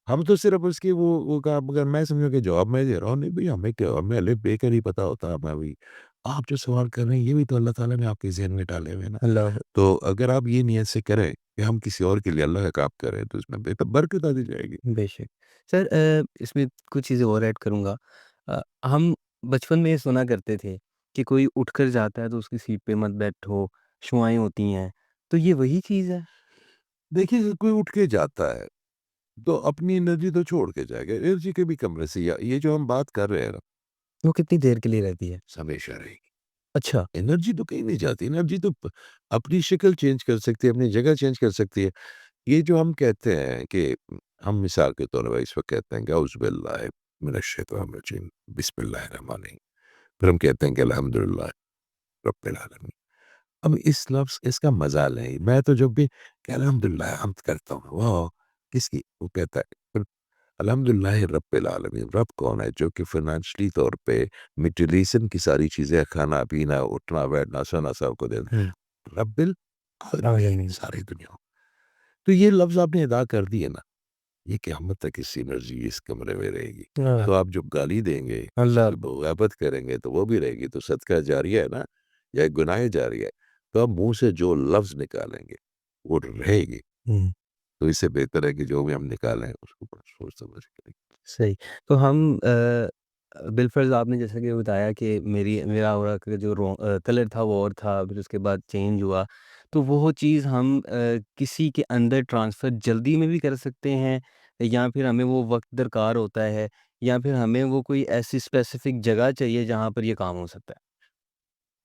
हम तो सिर्फ़ उसकी वो कहा मगर मैं समझा कि जवाब मैं दे रहा हूँ, नहीं भई हमें क्या हमें अलिफ-बे का नहीं पता होता हमें अभी। आप जो सवाल कर रहे हैं ये भी तो अल्लाह ताला ने आपके ज़हन में डाले हुए हैं ना। अल्लाह तो अगर आप ये नियत से करें कि हम किसी और के लिए अल्लाह का काम कर रहे हैं तो इसमें बेहतर बरकत आती जाएगी। बेशक। सर इसमें कुछ चीज़ें और ऐड करूँगा। हम बचपन में ये सुना करते थे कि कोई उठकर जाता है तो उसकी सीट पे मत बैठो, छुआएँ होती हैं। तो ये वही चीज़ है? देखिए कोई उठ के जाता है तो अपनी एनर्जी तो छोड़ के जाएगा, एनर्जी के भी कमरे से ये जो हम बात कर रहे हैं ना, वो कितनी देर के लिए रहती है? हमेशा रहेगी। अच्छा। एनर्जी तो कहीं नहीं जाती, एनर्जी तो अपनी शक्ल चेंज कर सकती है, अपनी जगह चेंज कर सकती है। ये जो हम कहते हैं कि हम मिसाल के तौर पर इस वक्त कहते हैं कि औज़ुबिल्लाहि मिनश्शैतानिर्रजीम, बिस्मिल्लाहिर्रहमानिर्रहीम, फिर हम कहते हैं कि अल्हम्दुलिल्लाह रब्बिल आलमीन। अब इस लफ्ज़ इसका मज़ा लें, मैं तो जब भी कि अल्हम्दुलिल्लाह हम्द करता हूँ, वाह! किसकी? वो कहता है फिर अल्हम्दुलिल्लाह रब्बिल आलमीन, रब कौन है? जो कि फ़ाइनेंशियली तौर पे मटेरियलिज़्म की सारी चीज़ें खाना-पीना, उठना-बैठना, सोना सबको दे हुँ। रब्बिल आलमीन, आमीन। सारी दुनिया। तो ये लफ्ज़ आपने अदा कर दिए ना, ये क़यामत तक इस एनर्जी इस कमरे में रहेगी। हाँ, तो आप जो गाली देंगे, किसी अल्लाह। की गैबत करेंगे तो वो भी रहेगी, तो सदका जारिया है ना, या गुनाह जारिया है। तो आप मुँह से जो लफ्ज़ निकालेंगे, वो रहेगी। हुँ। तो इससे बेहतर है कि जो भी हम निकालें उसको बड़ा सोच समझ के सही। तो हम बिलफ़र्ज़ आपने जैसा कि बताया कि मेरा ऑरा का जो कलर था वो और था, फिर उसके बाद चेंज हुआ। तो वो चीज़ हम किसी के अंदर ट्रांसफ़र जल्दी में भी कर सकते हैं, या फिर हमें वो वक़्त दरकार होता है, या फिर हमें वो कोई ऐसी स्पेसिफ़िक जगह चाहिए जहाँ पर ये काम हो सकता है?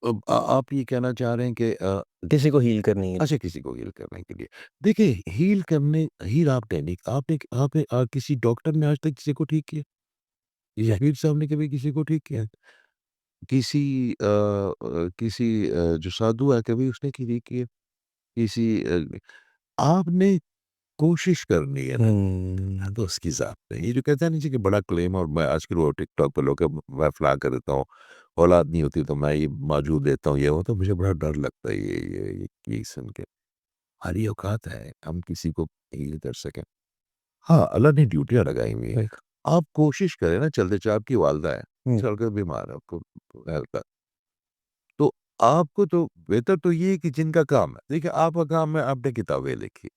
अब आप ये कहना चाह रहे हैं कि किसी को हील करनी है। अच्छा किसी को हील करने के लिए। देखिए हील आपने नहीं आपने आपने किसी डॉक्टर ने आज तक किसी को ठीक किया? या हील साहब ने कभी किसी को ठीक किया? किसी जो साधु है कभी उसने ठीक किया? किसी आपने कोशिश करनी है ना। हाँ, हुँ। तो उसकी ज़ात नहीं। ये जो कहते हैं ना जी कि बड़ा क्लेम और मैं आजकल वो टिकटॉक पे लोग मैं फलाँ कर देता हूँ, औलाद नहीं होती तो मैं ये मौजूद देता हूँ, ये वो तो मुझे बड़ा डर लगता है ये सुन के। हमारी औकात है, हम किसी को हील कर सकें। हाँ, अल्लाह ने ड्यूटियाँ लगाई हुई हैं। राइट। आप कोशिश करें ना चलते च आपकी वालदा है, हुँ। चलकर बीमार है, आपको हेल्थ का तो आपको तो बेहतर तो ये है कि जिनका काम है देखिए आपका काम है आपने किताबें लिखी।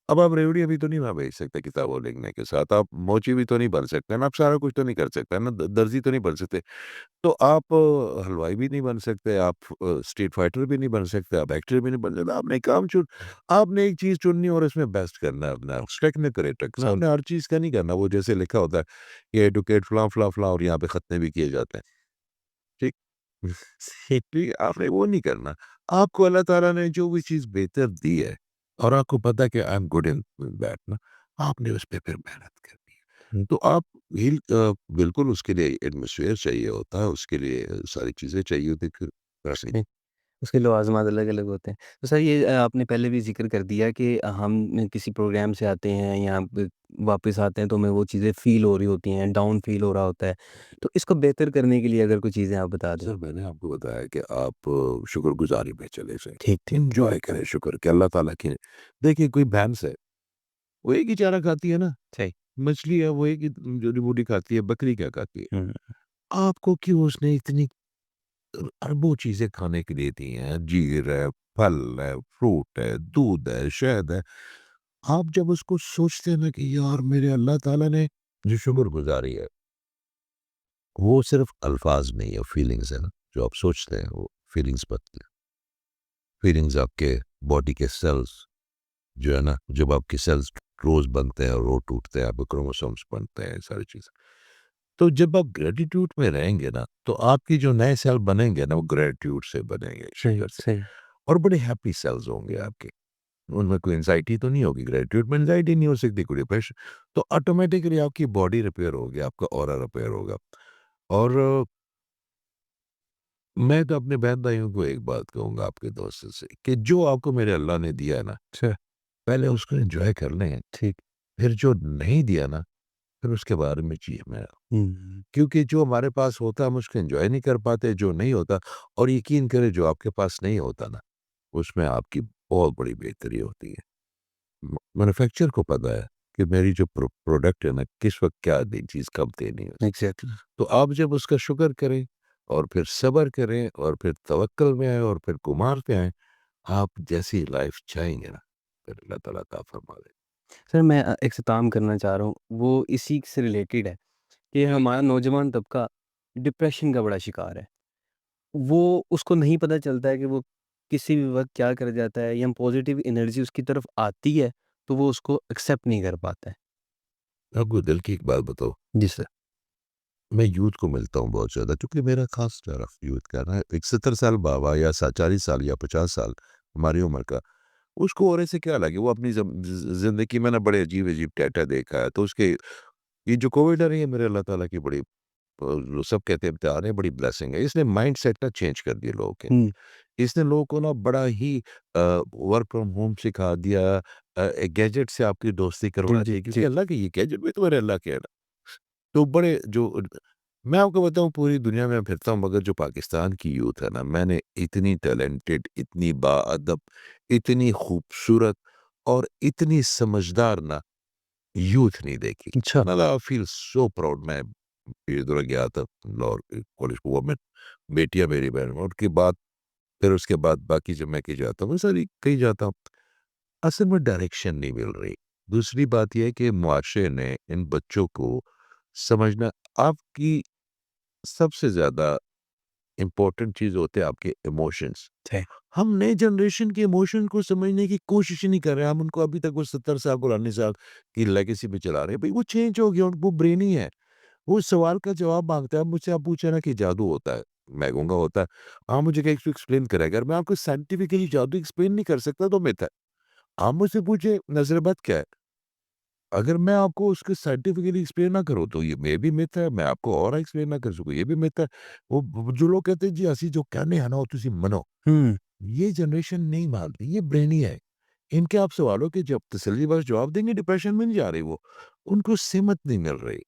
अब आप रेवड़ी अभी तो नहीं वहाँ भेज सकते किताबों लिखने के साथ, आप मोची भी तो नहीं बन सकते ना, आप सारा कुछ तो नहीं कर सकते ना, दर्जी तो नहीं बन सकते। तो आप हलवाई भी नहीं बन सकते, आप स्ट्रीट फाइटर भी नहीं बन सकते, आप एक्टर भी नहीं बन सकते, आपने काम चुन आपने एक चीज़ चुननी है और इसमें बेस्ट करना है अपना, स्टेक में करे टकना, आपने हर चीज़ का नहीं करना, वो जैसे लिखा होता है, ये एडवोकेट फलाँ-फलाँ-फलाँ और यहाँ पे खतने भी किए जाते हैं, ठीक? सही। ठीक है, आपने वो नहीं करना। आपको अल्लाह ताला ने जो भी चीज़ बेहतर दी है और आपको पता है कि I am good in that ना, आपने उस पे फिर मेहनत करनी है। हुँ। तो आप बिल्कुल उसके लिए एटमॉस्फेयर चाहिए होता है, उसके लिए सारी चीज़ें चाहिए होती हैं फिर वैसे सही। उसके लवाज़िमात अलग-अलग होते हैं। तो सर ये आपने पहले भी ज़िक्र कर दिया कि हम किसी प्रोग्राम से आते हैं या ब वापस आते हैं तो हमें वो चीज़ें फ़ील हो रही होती हैं, डाउन फ़ील हो रहा होता है। तो इसको बेहतर करने के लिए अगर कोई चीज़ें आप बता दें? सर मैंने आपको बताया कि आप शुक्रगुज़ारी में चले जाएँ। ठीक, ठीक। एन्जॉय करें शुक्र कि अल्लाह ताला की देखिए कोई भैंस है, वो एक ही चारा खाती है ना, सही। मछली है वो एक ही जड़ी-बूटी खाती है, बकरी क्या खाती है? हुँ। आपको क्यों उसने इतनी अरबों चीज़ें खाने के लिए दी हैं, जीर है, फल है, फ्रूट है, दूध है, शहद है। आप जब उसको सोचते हैं ना कि यार मेरे अल्लाह ताला ने जो शुक्रगुज़ारी है, वो सिर्फ़ अल्फ़ाज़ नहीं है, फीलिंग्स है ना, जो आप सोचते हैं वो फीलिंग्स बनती हैं। फीलिंग्स आपके बॉडी के सेल्स जो है ना, जब आपके सेल्स रोज़ बनते हैं और वो टूटते हैं, आपके क्रोमोसोम्स बनते हैं, सारी चीज़ें। तो जब आप ग्रैटिट्यूड में रहेंगे ना, तो आपके जो नए सेल बनेंगे ना, वो ग्रैटिट्यूड से बनेंगे, सही, शुगर से सही। और बड़े हैप्पी सेल्स होंगे आपके। उनमें कोई एंग्ज़ायटी तो नहीं होगी, ग्रैटिट्यूड में एंग्ज़ायटी नहीं हो सकती, कोई डिप्रेशन तो ऑटोमैटिकली आपकी बॉडी रिपेयर होगी, आपका ऑरा रिपेयर होगा। और मैं तो अपने बहन-भाइयों को एक बात कहूँगा आपके दोस्तों से कि जो आपको मेरे अल्लाह ने दिया है ना, अच्छा। पहले उसको एन्जॉय कर लें, ठीक। फिर जो नहीं दिया ना, फिर उसके बारे में जिए मैं हुँ। क्योंकि जो हमारे पास होता है हम उसको एन्जॉय नहीं कर पाते, जो नहीं होता और यकीन करें जो आपके पास नहीं होता ना, उसमें आपकी बहुत बड़ी बेहतरी होती है। मैन्युफैक्चरर को पता है कि मेरी जो प्रोडक्ट है ना, किस वक़्त क्या दे चीज़ कब देनी है। एग्ज़ैक्टली। तो आप जब उसका शुक्र करें और फिर सब्र करें और फिर तवक्कुल में आएँ और फिर कुमार पे आएँ, आप जैसी लाइफ़ चाहेंगे ना, फिर अल्लाह ताला अता फरमा देगा। सर मैं इख्तिताम करना चाह रहा हूँ, वो इसी से रिलेटेड है कि हमारा नौजवान तबका डिप्रेशन का बड़ा शिकार है। वो उसको नहीं पता चलता है कि वो किसी भी वक़्त क्या कर जाता है या पॉज़िटिव एनर्जी उसकी तरफ आती है तो वो उसको एक्सेप्ट नहीं कर पाता है। आपको दिल की एक बात बताओ, जी सर। मैं यूथ को मिलता हूँ बहुत ज़्यादा, क्योंकि मेरा खास तरफ यूथ का ना, एक 70 साल बाबा या 40 साल या 50 साल हमारी उम्र का, उसको और ऐसे क्या लगे, वो अपनी ज़िंदगी में ना बड़े अजीब-अजीब टाटा देखा है, तो उसके ये जो कोविड आ रही है मेरे अल्लाह ताला की बड़ी जो सब कहते हैं इम्तिहान है, बड़ी ब्लेसिंग है। इसने माइंडसेट ना चेंज कर दिए लोगों के। हुँ, इसने लोगों को ना बड़ा ही वर्क फ्रॉम होम सिखा दिया, गैजेट से आपकी दोस्ती करवा जी, दी, जी। क्योंकि अल्लाह के ये गैजेट भी तो मेरे अल्लाह के है ना। तो बड़े जो मैं आपको बताऊँ, पूरी दुनिया में फिरता हूँ, मगर जो पाकिस्तान की यूथ है ना, मैंने इतनी टैलेंटेड, इतनी बाअदब, इतनी खूबसूरत और इतनी समझदार ना यूथ नहीं देखी। अच्छा। मतलब आई फील सो प्राउड। मैं इधर गया था लाहौर कॉलेज को, वो मैं बेटियाँ मेरी बहन, उनके बाद फिर उसके बाद बाकी जब मैं कहीं जाता हूँ, मैं सारी कहीं जाता हूँ, असल में डायरेक्शन नहीं मिल रही। दूसरी बात ये है कि मुआशरे ने इन बच्चों को समझना, आपकी सबसे ज़्यादा इम्पोर्टेंट चीज़ होते हैं आपके इमोशंस। थे। हम नए जनरेशन के इमोशन को समझने की कोशिश ही नहीं कर रहे हैं। हम उनको अभी तक वो 70 साल, पुराने साल की लेगेसी पे चला रहे हैं। भई वो चेंज हो गया, वो ब्रेनी है। वो सवाल का जवाब माँगता है। मुझसे आप पूछे ना कि जादू होता है, मैं कहूँगा होता है। आप मुझे कहें इसको एक्सप्लेन करें, अगर मैं आपको साइंटिफिकली जादू एक्सप्लेन नहीं कर सकता तो मिथ है। आप मुझसे पूछे नज़र बद क्या है? अगर मैं आपको उसको साइंटिफिकली एक्सप्लेन ना करूँ तो ये भी मिथ है, मैं आपको और एक्सप्लेन ना कर सकूँ, ये भी मिथ है। वो जो लोग कहते हैं जी असी जो कहने हैं ना, वो तुसी मनो। हुँ, ये जनरेशन नहीं मानती, ये ब्रेनी है। इनके आप सवालों के जब तसल्ली बख्श जवाब देंगे, डिप्रेशन में नहीं जा रही वो। उनको सिमत नहीं मिल रही,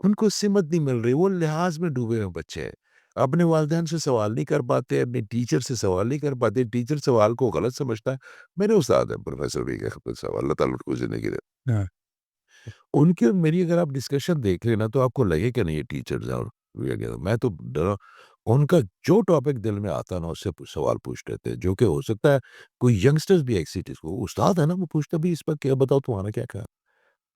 उनको सिमत नहीं मिल रही, वो लिहाज़ में डूबे हुए बच्चे हैं। अपने वालिदैन से सवाल नहीं कर पाते, अपने टीचर से सवाल नहीं कर पाते, टीचर सवाल को गलत समझता है। मेरे उस्ताद हैं प्रोफ़ेसर वीके खालिद साहब, अल्लाह ताला उनको ज़िंदगी दे। हाँ। उनकी और मेरी अगर आप डिस्कशन देख लें ना, तो आपको लगेगा नहीं ये टीचर्स हैं और मैं तो डरा। उनका जो टॉपिक दिल में आता है ना, उससे सवाल पूछ लेते हैं, जो कि हो सकता है कोई यंगस्टर्स भी एक्सीट को उस्ताद है ना, वो पूछता भी इस पर क्या बताओ, तुम्हारा क्या ख्याल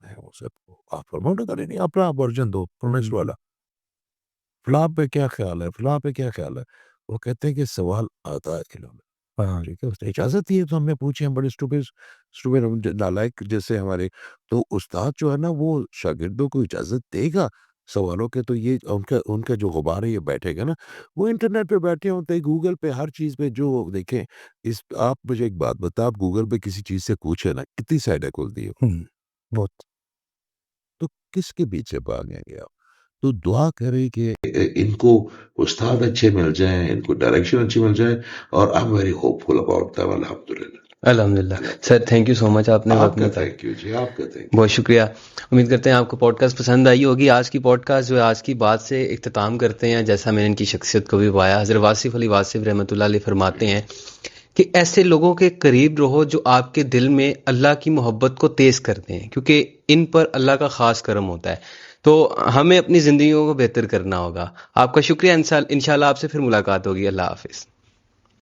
है? वो सब आप फरमाओ ना, करें नहीं अपना वर्जन दो, नेक्स्ट हुँ, वाला फलाँ पे क्या ख्याल है, फलाँ पे क्या ख्याल है? वो कहते हैं कि सवाल आता है दिलों में। हाँ। ठीक है, उसने इजाज़त दी है तो हमने पूछे, हम बड़े स्टूपिड स्टूपिड हम नालायक जैसे हमारे। तो उस्ताद जो है ना, वो शागिर्दों को इजाज़त देगा सवालों के, तो ये उनका उनका जो गुबार है ये बैठेगा ना। वो इंटरनेट पे बैठे होते हैं, गूगल पे हर चीज़ पे जो देखें। इस आप मुझे एक बात बताओ, आप गूगल पे किसी चीज़ से पूछे ना, कितनी साइटें खुलती है, हुँ, बहुत। तो किसके पीछे भागेंगे आप? तो दुआ करें कि इनको उस्ताद अच्छे मिल जाएँ, इनको डायरेक्शन अच्छी मिल जाए, और I am very hopeful about that, अल्हम्दुलिल्लाह। अल्हम्दुलिल्लाह। Sir thank you so much, आपने वक़्त आपका निकाला। थैंक यू जी, आपका थैंक यू। बहुत शुक्रिया। उम्मीद करते हैं आपको पॉडकास्ट पसंद आई होगी। आज की पॉडकास्ट जो है, आज की बात से इख्तिताम करते हैं। जैसा मैंने इनकी शख्सियत को भी पाया, हज़रत वासिफ़ अली वासिफ़ रहमतुल्लाह अलैह फरमाते हैं कि ऐसे लोगों के करीब रहो जो आपके दिल में अल्लाह की मोहब्बत को तेज़ करते हैं, क्योंकि इन पर अल्लाह का ख़ास करम होता है। तो हमें अपनी ज़िंदगियों को बेहतर करना होगा। आपका शुक्रिया। इंशाल्लाह आपसे फिर मुलाकात होगी। अल्लाह हाफ़िज़।